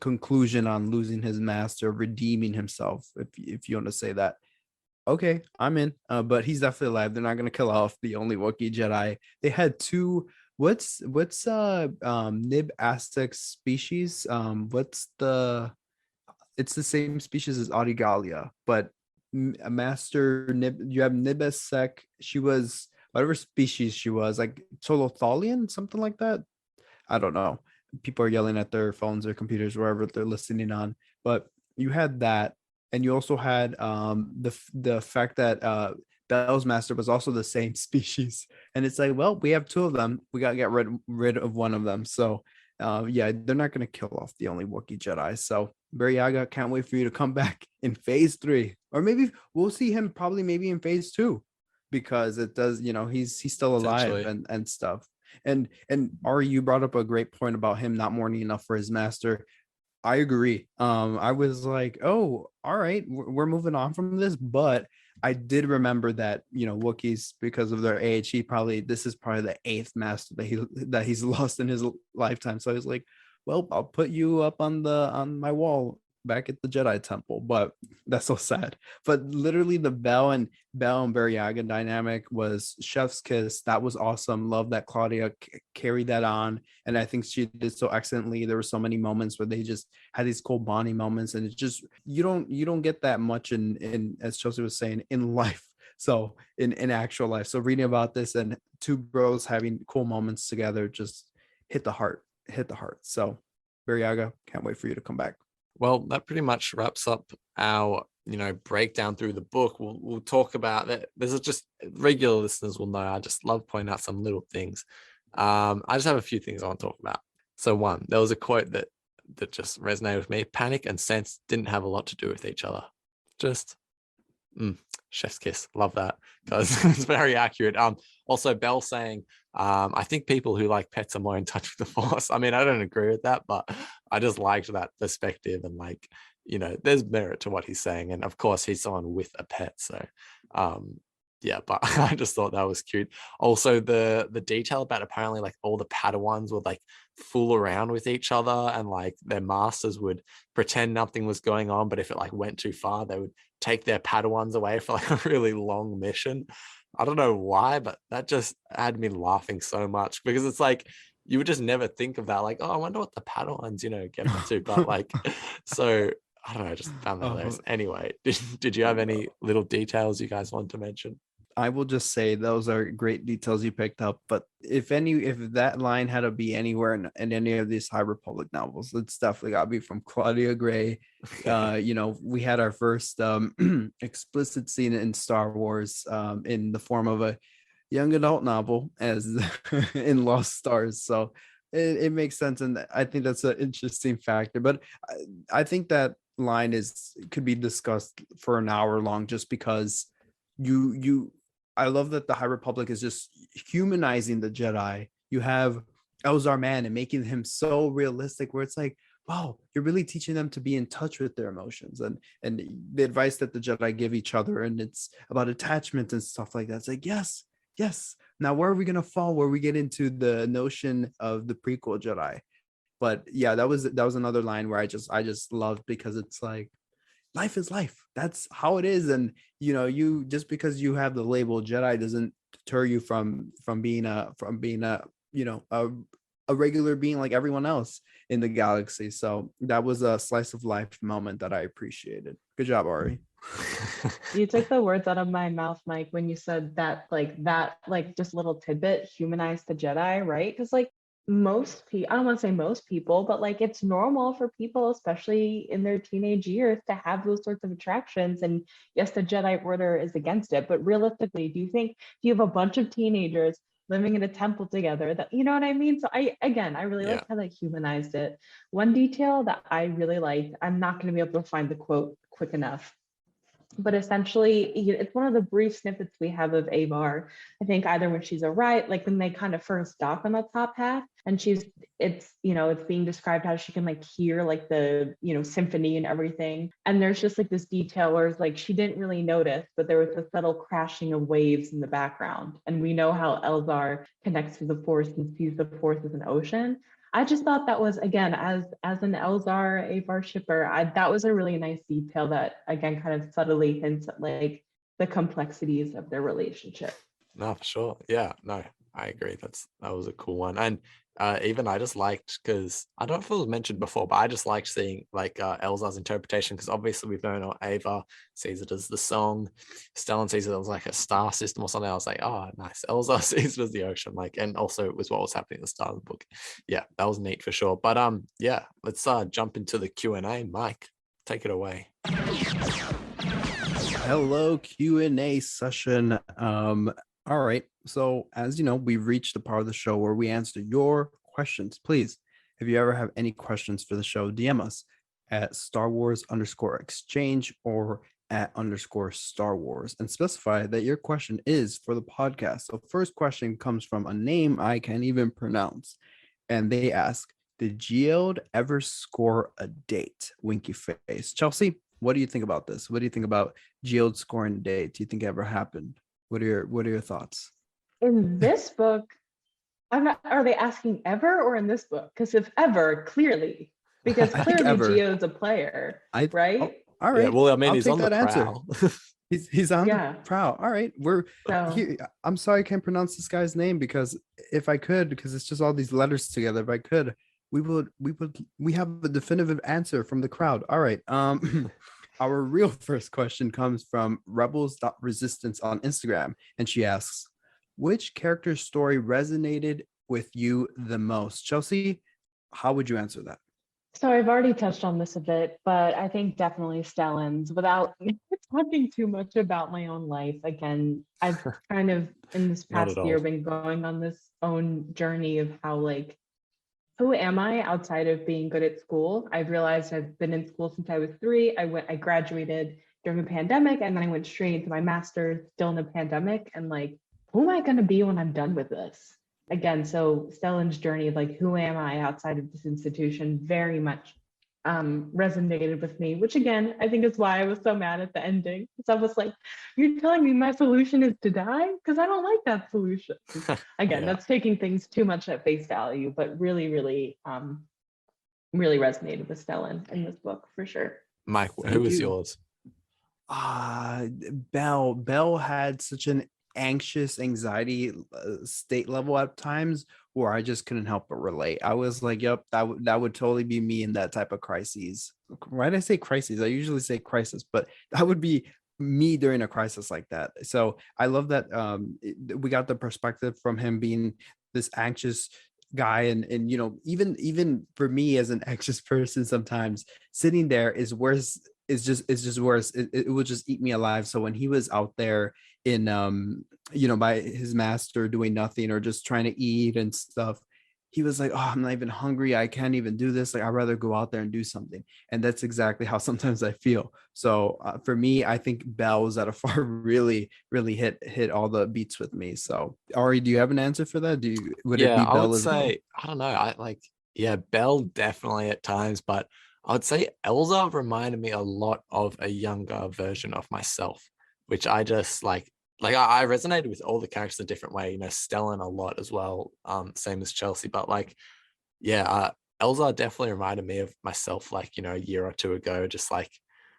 conclusion on losing his master, redeeming himself, if you want to say that. Okay, I'm in. But he's definitely alive. They're not gonna kill off the only Wookiee Jedi. They had 2. What's Nib Aztec species? It's the same species as Audigalia, but a master Nib. You have Nibesek. She was whatever species she was, like Tolothalian, something like that. I don't know. People are yelling at their phones or computers, wherever they're listening on. But you had that, and you also had the fact that Bell's master was also the same species, and it's like, well, we have 2 of them. We gotta get rid of one of them. So yeah, they're not gonna kill off the only Wookiee Jedi. So Burryaga, can't wait for you to come back in phase 3, or maybe we'll see him probably maybe in phase 2, because it does, he's still alive and stuff. And Ari, you brought up a great point about him not mourning enough for his master. I agree. I was like, oh, all right, we're moving on from this, but I did remember that, Wookiees, because of their age, this is probably the 8th master that he's lost in his lifetime. So I was like, well, I'll put you up on my wall back at the Jedi Temple. But that's so sad. But literally the Bell and Burryaga dynamic was chef's kiss. That was awesome. Love that Claudia carried that on, and I think she did so excellently. There were so many moments where they just had these cool bonding moments, and it's just you don't get that much in as Chelsea was saying, in life. So in actual life, so reading about this and two bros having cool moments together just hit the heart. So Burryaga, can't wait for you to come back. Well, that pretty much wraps up our, breakdown through the book. We'll talk about that. This is just, regular listeners will know I just love pointing out some little things. I just have a few things I want to talk about. So one, there was a quote that just resonated with me. Panic and sense didn't have a lot to do with each other. Just chef's kiss. Love that, because it's very accurate. Also Belle saying, I think people who like pets are more in touch with the Force. I mean, I don't agree with that, but I just liked that perspective, and there's merit to what he's saying. And of course he's someone with a pet, so yeah, but I just thought that was cute. Also the detail about apparently like all the Padawans would like fool around with each other, and like their masters would pretend nothing was going on, but if it like went too far, they would take their Padawans away for like a really long mission. I don't know why, but that just had me laughing so much, because it's like you would just never think of that. Like, oh, I wonder what the Padawans, get up to. But like, so I don't know, I just found that hilarious. Anyway, did you have any little details you guys want to mention? I will just say those are great details you picked up. But if that line had to be anywhere in any of these High Republic novels, it's definitely got to be from Claudia Gray. We had our first explicit scene in Star Wars in the form of a young adult novel, as in Lost Stars. So it makes sense, and I think that's an interesting factor. But I think that line could be discussed for an hour long, just because I love that the High Republic is just humanizing the Jedi. You have Elzar Mann and making him so realistic, where it's like, wow, you're really teaching them to be in touch with their emotions, and the advice that the Jedi give each other, and it's about attachment and stuff like that. It's like, yes. Now, where are we gonna fall? Where we get into the notion of the prequel Jedi? But yeah, that was another line where I just loved, because it's like, life is life. That's how it is. And you just because you have the label Jedi doesn't deter you from being a regular being like everyone else in the galaxy. So that was a slice of life moment that I appreciated. Good job, Ari. You took the words out of my mouth, Mike, when you said that just little tidbit humanized the Jedi, right? Because like most people, I don't want to say most people, but like it's normal for people, especially in their teenage years, to have those sorts of attractions. And yes, the Jedi Order is against it, but realistically, do you have a bunch of teenagers living in a temple together, that, you know what I mean? So I really like how they humanized it. One detail that I really liked, I'm not going to be able to find the quote quick enough, but essentially it's one of the brief snippets we have of Avar. I think either when she's like when they kind of first dock on the top half, and it's being described how she can like hear like the symphony and everything, and there's just like this detail where it's like she didn't really notice, but there was a subtle crashing of waves in the background, and we know how Elzar connects to the Force and sees the Force as an ocean. I just thought that was, again, as an Elzar Avar shipper, that was a really nice detail that, again, kind of subtly hints at like the complexities of their relationship. No, for sure. Yeah, no, I agree. That was a cool one. And even I just liked, because I don't know if it was mentioned before, but I just liked seeing like Elzar's interpretation, because obviously we've known Ava sees it as the song, Stellan sees it as like a star system or something. I was like, oh, nice. Elzar sees it as the ocean, like, and also it was what was happening at the start of the book. Yeah, that was neat for sure. But yeah, let's jump into the Q&A. Mike, take it away. Hello, Q&A session. All right. So as you know, we've reached the part of the show where we answer your questions. Please, if you ever have any questions for the show, DM us at StarWars_exchange or at _Star Wars, and specify that your question is for the podcast. So first question comes from a name I can't even pronounce. And they ask, did Geode ever score a date? Winky face. Chelsea, what do you think about this? What do you think about Geode scoring a date? Do you think it ever happened? What are your thoughts? In this book, are they asking ever or in this book? Because if ever, clearly, because clearly Geode's a player, right? Oh, all right. Yeah, well, I mean, I'll he's take on the that prowl. He's on the prowl. All right. I'm sorry I can't pronounce this guy's name, because if I could, because it's just all these letters together, if I could, we have a definitive answer from the crowd. All right. Our real first question comes from Rebels.resistance on Instagram, and she asks, which character story resonated with you the most? Chelsea, how would you answer that? So I've already touched on this a bit, but I think definitely Stellan's. Without talking too much about my own life, again, I've kind of in this Not past at year all. been going on this own journey of how like, who am I outside of being good at school? I've realized I've been in school since I was 3. I graduated during a pandemic, and then I went straight into my master's still in a pandemic. And like, who am I going to be when I'm done with this? Again, so Stellan's journey of like, who am I outside of this institution very much resonated with me, which again, I think is why I was so mad at the ending. Because I was like, you're telling me my solution is to die? Because I don't like that solution. Again, Yeah. that's taking things too much at face value, but really, really resonated with Stellan in this book for sure. Mike, who Thank was you. yours? Belle had such an anxious anxiety state level at times where I just couldn't help but relate. I was like, yep, that would totally be me in that type of crises. Why did I say crises? I usually say crisis, but that would be me during a crisis like that. So I love that we got the perspective from him being this anxious guy, and you know, even for me as an anxious person, sometimes sitting there is worse, is just worse. It will just eat me alive. So when he was out there in you know, by his master doing nothing or just trying to eat and stuff, he was like, oh, I'm not even hungry, I can't even do this, like I'd rather go out there and do something. And that's exactly how sometimes I feel. So for me, I think Bell's at a far really hit all the beats with me. So Ari, do you have an answer for that? Would it Yeah, be I would Bell as well? say, I don't know. I like, yeah, Belle definitely at times, but I would say Elsa reminded me a lot of a younger version of myself, which I just like I resonated with all the characters a different way, you know, Stellan a lot as well. Same as Chelsea, but like, yeah, Elsa definitely reminded me of myself, like, you know, a year or two ago, just like,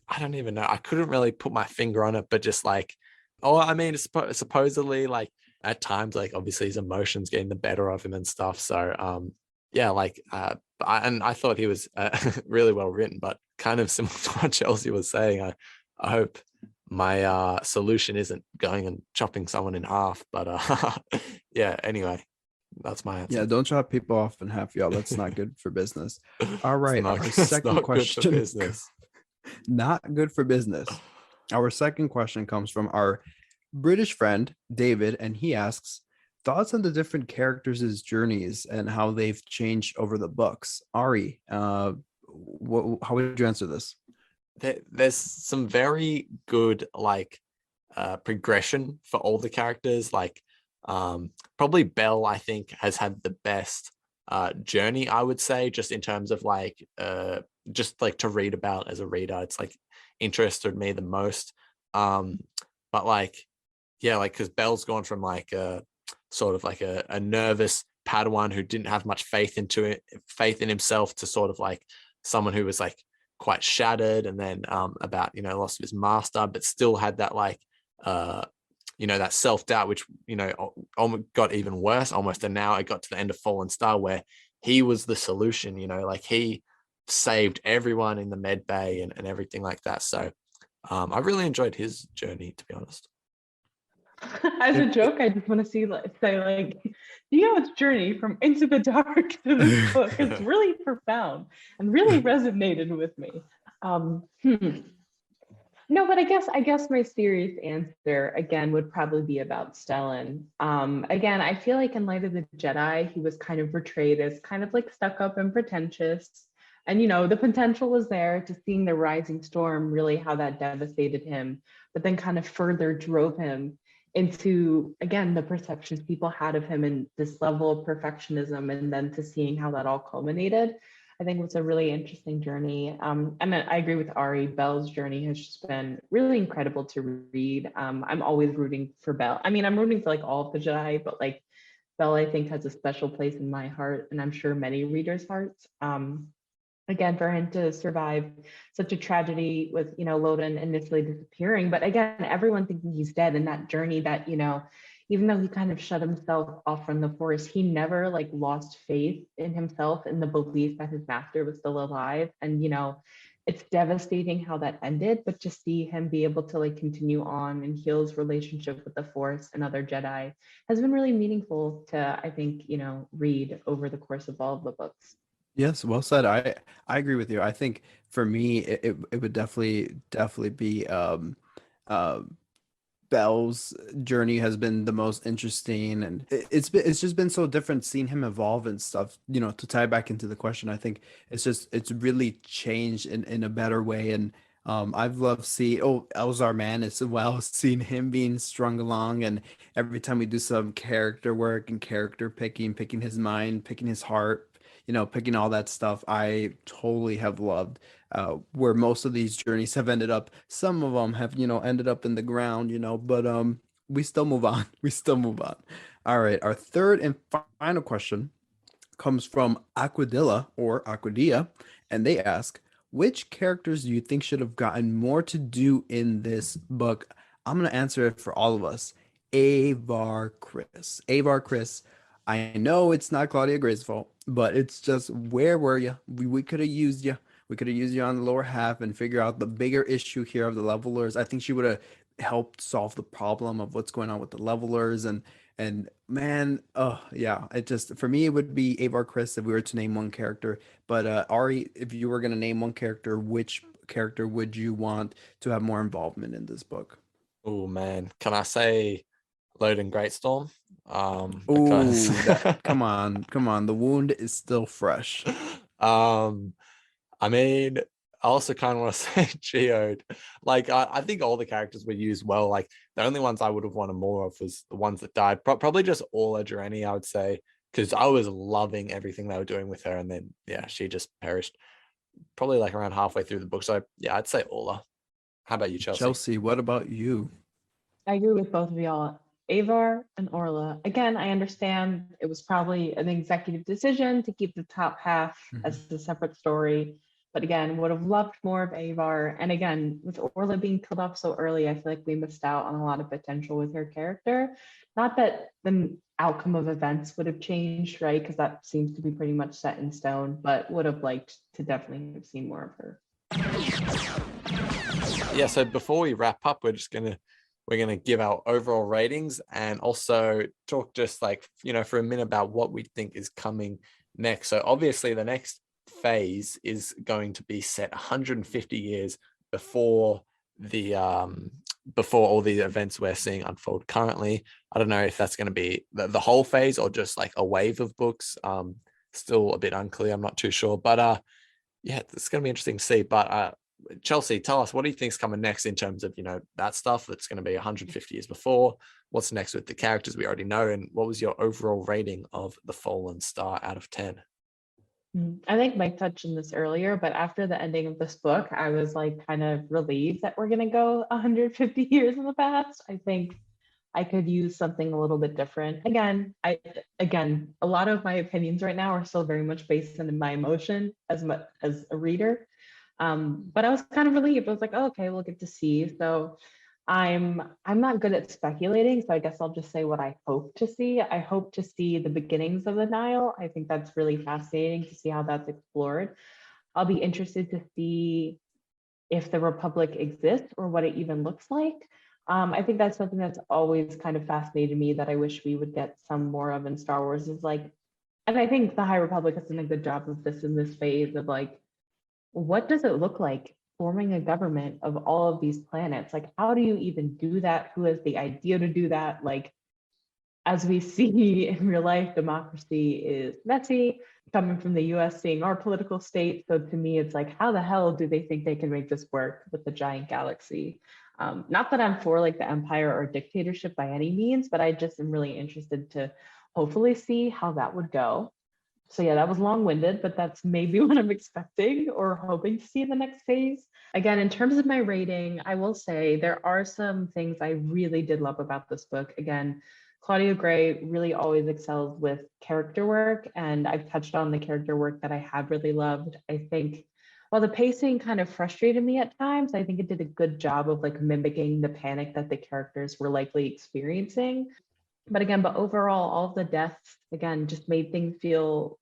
I don't even know. I couldn't really put my finger on it, but just like, oh, I mean, supposedly like at times, like obviously his emotions getting the better of him and stuff. So, yeah, like, and I thought he was really well written, but kind of similar to what Chelsea was saying. I hope my solution isn't going and chopping someone in half, but yeah, anyway, that's my Yeah, answer. don't chop people off in half, y'all. That's not good for business. All It's right, not, our it's second not good for question. business. Not good for business. Our second question comes from our British friend David, and he asks, thoughts on the different characters' journeys and how they've changed over the books. Ari, how would you answer this? There's some very good like progression for all the characters. Like probably Belle, I think, has had the best journey, I would say, just in terms of like just like to read about as a reader. It's like interested me the most. But like, yeah, like because Belle's gone from like a sort of like a nervous Padawan who didn't have much faith in himself to sort of like someone who was like quite shattered, and then about, you know, loss of his master, but still had that like you know, that self-doubt, which, you know, almost got even worse almost. And now it got to the end of Fallen Star where he was the solution, you know, like he saved everyone in the med bay and everything like that. So I really enjoyed his journey, to be honest. As a If joke, I just want to say like, Dio's journey from Into the Dark to this book is really profound and really resonated with me. No, but I guess my serious answer again would probably be about Stellan. Again, I feel like in light of the Jedi, he was kind of portrayed as kind of like stuck up and pretentious. And you know, the potential was there to seeing the rising storm, really how that devastated him, but then kind of further drove him into again the perceptions people had of him and this level of perfectionism, and then to seeing how that all culminated. I think was a really interesting journey. And I agree with Ari. Belle's journey has just been really incredible to read. I'm always rooting for Belle. I mean, I'm rooting for like all of the Jedi, but like Belle, I think, has a special place in my heart, and I'm sure many readers' hearts. Again, for him to survive such a tragedy with, you know, Loden initially disappearing, but again, everyone thinking he's dead, and that journey that, you know, even though he kind of shut himself off from the force, he never like lost faith in himself and the belief that his master was still alive. And, you know, it's devastating how that ended, but to see him be able to like continue on and heal his relationship with the Force and other Jedi has been really meaningful to, I think, read over the course of all of the books. Yes, well said. I agree with you. I think for me, it would definitely be uh Bell's journey has been the most interesting, and it's just been so different seeing him evolve and stuff. To tie back into the question, I think it's really changed in a better way, and I've loved seeing Elzar Man as well, seeing him being strung along, and every time we do some character work and character picking his mind, picking his heart, picking all that stuff, I totally have loved where most of these journeys have ended up. Some of them have, ended up in the ground, but we still move on. We still move on. All right, our third and final question comes from Aquadilla or Aquadia, and they ask, which characters do you think should have gotten more to do in this book? I'm gonna answer it for all of us. Avar Chris. Avar Chris. I know it's not Claudia Gray's fault, but it's just, where were you? We could have used you. We could have used you on the lower half and figure out the bigger issue here of the levelers. I think she would have helped solve the problem of what's going on with the levelers, and man, oh yeah, it just, for me it would be Avar Chris if we were to name one character. But Ari, if you were going to name one character, which character would you want to have more involvement in this book? Oh man, can I say Loden Greatstorm? Ooh, Because come on, the wound is still fresh. I mean, I also kind of want to say Geode. Like, I think all the characters were used well. Like, the only ones I would have wanted more of was the ones that died. Probably just Orla Jareni, I would say, because I was loving everything they were doing with her, and then yeah, she just perished. Probably like around halfway through the book. So yeah, I'd say Orla. How about you, Chelsea? Chelsea, what about you? I agree with both of y'all. Avar and Orla. Again, I understand it was probably an executive decision to keep the top half as a separate story. But again, would have loved more of Avar. And again, with Orla being killed off so early, I feel like we missed out on a lot of potential with her character. Not that the outcome of events would have changed, right? Because that seems to be pretty much set in stone, but would have liked to definitely have seen more of her. Yeah, so before we wrap up, we're gonna give our overall ratings and also talk just like, for a minute about what we think is coming next. So obviously the next phase is going to be set 150 years before before all the events we're seeing unfold currently. I don't know if that's going to be the whole phase or just like a wave of books. Still a bit unclear. I'm not too sure, but yeah, it's going to be interesting to see. But Chelsea, tell us, what do you think is coming next in terms of, that stuff that's going to be 150 years before? What's next with the characters we already know? And what was your overall rating of The Fallen Star out of 10? I think Mike touched on this earlier, but after the ending of this book, I was like kind of relieved that we're going to go 150 years in the past. I think I could use something a little bit different. Again, a lot of my opinions right now are still very much based on my emotion as much as a reader. But I was kind of relieved. I was like, oh, okay, we'll get to see. So I'm not good at speculating, so I guess I'll just say what I hope to see. I hope to see the beginnings of the Nihil. I think that's really fascinating to see how that's explored. I'll be interested to see if the Republic exists or what it even looks like. I think that's something that's always kind of fascinated me that I wish we would get some more of in Star Wars, is like, and I think the High Republic has done a good job of this in this phase of like, what does it look like forming a government of all of these planets? Like, how do you even do that? Who has the idea to do that? Like, as we see in real life, democracy is messy, coming from the US, seeing our political state. So to me, it's like, how the hell do they think they can make this work with the giant galaxy? Not that I'm for like the empire or dictatorship by any means, but I just am really interested to hopefully see how that would go. So yeah, that was long-winded, but that's maybe what I'm expecting or hoping to see in the next phase. Again, in terms of my rating, I will say there are some things I really did love about this book. Again, Claudia Gray really always excels with character work, and I've touched on the character work that I have really loved. I think while the pacing kind of frustrated me at times, I think it did a good job of like mimicking the panic that the characters were likely experiencing. But overall, all of the deaths, again, just made things feel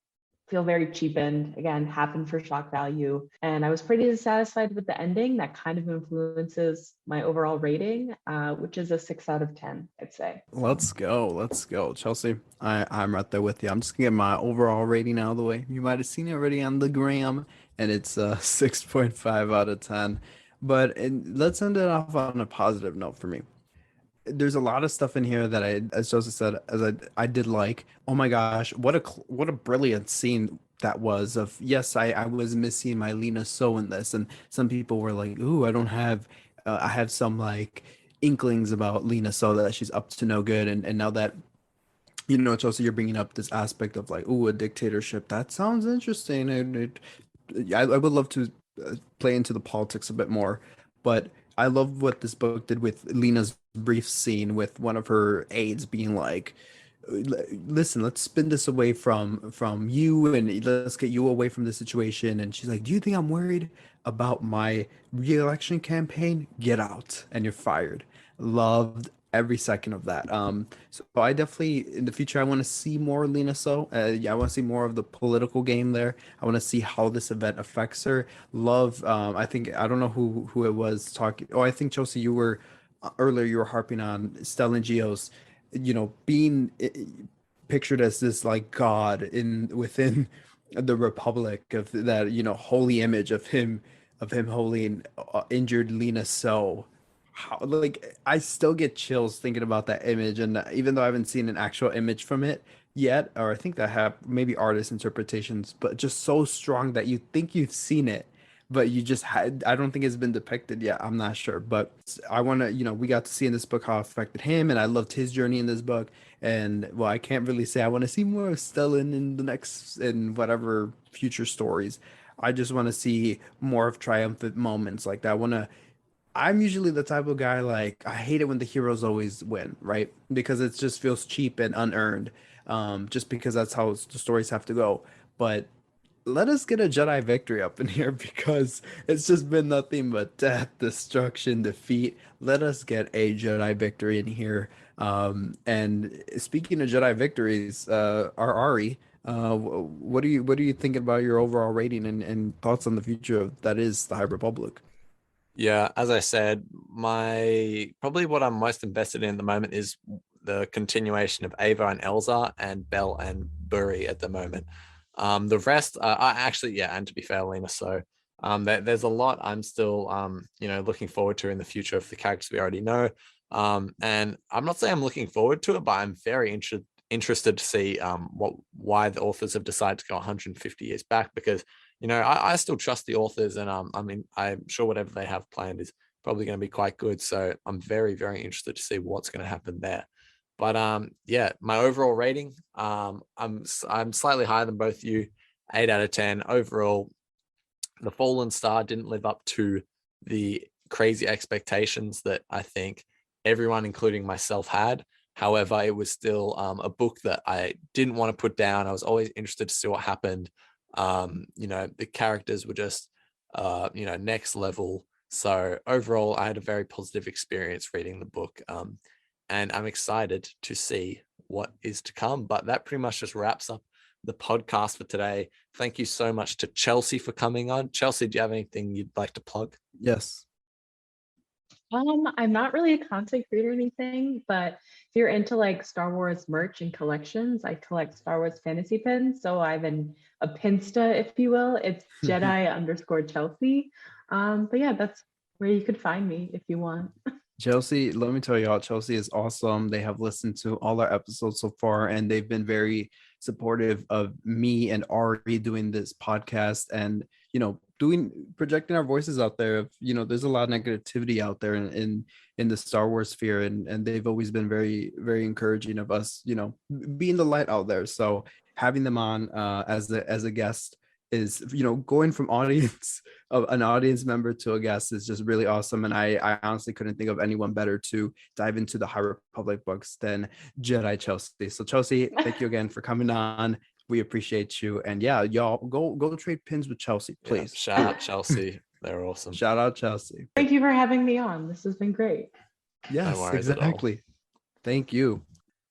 feel very cheapened. Again, happened for shock value. And I was pretty dissatisfied with the ending. That kind of influences my overall rating, which is a 6 out of 10, I'd say. Let's go, Chelsea. I'm right there with you. I'm just gonna get my overall rating out of the way. You might have seen it already on the gram, and it's 6.5 out of 10. But let's end it off on a positive note for me. There's a lot of stuff in here that as Joseph said, I did like. Oh my gosh, what a brilliant scene that was. Of yes, I was missing my Lena So in this, and some people were like, "Ooh, I don't have, I have some like inklings about Lena So that she's up to no good," and now that Chelsea, you're bringing up this aspect of like, ooh, a dictatorship. That sounds interesting. I would love to play into the politics a bit more, but I love what this book did with Lena's brief scene with one of her aides being like, listen, let's spin this away from you, and let's get you away from the situation. And she's like, do you think I'm worried about my re-election campaign? Get out, and you're fired. Loved every second of that. So I definitely in the future I want to see more Lena So. Yeah, I want to see more of the political game there. I want to see how this event affects her. Love. I think I don't know who it was talking. Oh, I think Chelsea, you were earlier. You were harping on Stellan Geo's, being pictured as this like god within the Republic of that holy image of him holding injured Lena So. How, like I still get chills thinking about that image, and even though I haven't seen an actual image from it yet, or I think that I have maybe artist interpretations, but just so strong that you think you've seen it, but you just had I don't think it's been depicted yet. I'm not sure, but I want to we got to see in this book how it affected him, and I loved his journey in this book. And well, I can't really say I want to see more of Stellan in whatever future stories. I just want to see more of triumphant moments like that. I want to I'm usually the type of guy like I hate it when the heroes always win, right? Because it just feels cheap and unearned. Just because that's how the stories have to go. But let us get a Jedi victory up in here because it's just been nothing but death, destruction, defeat. Let us get a Jedi victory in here. And speaking of Jedi victories, our Ari, what are you thinking about your overall rating and thoughts on the future of that is the High Republic? Yeah, as I said, probably what I'm most invested in at the moment is the continuation of Ava and Elzar and Bell and Burry at the moment. The rest, I actually, yeah, and to be fair, Lena, so there's a lot I'm still, looking forward to in the future of the characters we already know. And I'm not saying I'm looking forward to it, but I'm very interested to see why the authors have decided to go 150 years back, because I still trust the authors, and I mean, I'm sure whatever they have planned is probably going to be quite good. So I'm very, very interested to see what's going to happen there. But yeah, my overall rating, I'm slightly higher than both you, 8 out of 10 overall. The Fallen Star didn't live up to the crazy expectations that I think everyone, including myself, had. However, it was still a book that I didn't want to put down. I was always interested to see what happened. The characters were just next level. So overall I had a very positive experience reading the book, and I'm excited to see what is to come. But that pretty much just wraps up the podcast for today. Thank you so much to Chelsea for coming on. Chelsea, do you have anything you'd like to plug? Yes. I'm not really a content creator or anything, but if you're into like Star Wars merch and collections, I collect Star Wars fantasy pins. So I've a Pinsta, if you will. It's Jedi_Chelsea. But yeah, that's where you could find me if you want. Chelsea, let me tell you all, Chelsea is awesome. They have listened to all our episodes so far, and they've been very supportive of me and Ari doing this podcast and, projecting our voices out there. There's a lot of negativity out there in the Star Wars sphere, and they've always been very, very encouraging of us, being the light out there. So having them on as a guest is going from audience of an audience member to a guest is just really awesome, and I honestly couldn't think of anyone better to dive into the High Republic books than Jedi Chelsea. So Chelsea, thank you again for coming on. We appreciate you, and yeah, y'all go trade pins with Chelsea, please. Yeah, shout out Chelsea. They're awesome. Shout out Chelsea. Thank you for having me on. This has been great. Yes, exactly. Thank you.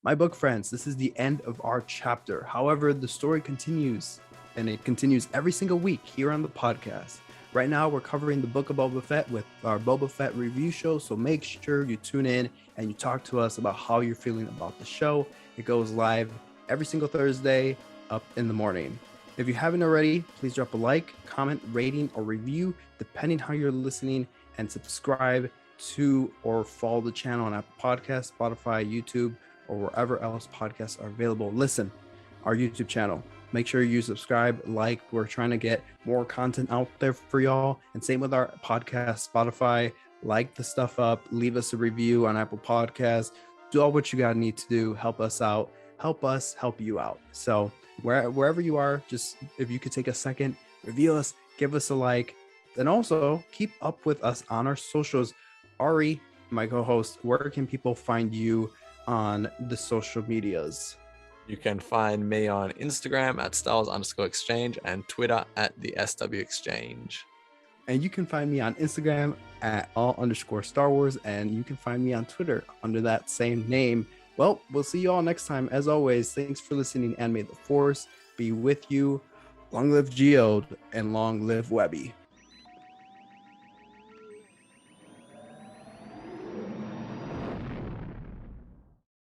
My book friends, this is the end of our chapter. However, the story continues and it continues every single week here on the podcast. Right now, we're covering the Book of Boba Fett with our Boba Fett review show, so make sure you tune in and you talk to us about how you're feeling about the show. It goes live every single Thursday up in the morning. If you haven't already, please drop a like, comment, rating, or review, depending how you're listening, and subscribe to or follow the channel on Apple Podcasts, Spotify, YouTube, or wherever else podcasts are available. Listen, our YouTube channel, make sure you subscribe, like. We're trying to get more content out there for y'all. And same with our podcast, Spotify. Like the stuff up, leave us a review on Apple Podcasts. Do all what you gotta need to do. Help us out. Help us help you out. So wherever you are, just if you could take a second, review us, give us a like, and also keep up with us on our socials. Ari, my co-host, where can people find you on the social medias? You can find me on Instagram at styles_exchange and Twitter at the SW Exchange. And you can find me on Instagram at all_Star Wars, and you can find me on Twitter under that same name. Well, we'll see you all next time. As always, thanks for listening, and may the Force be with you. Long live Geode and long live Webby.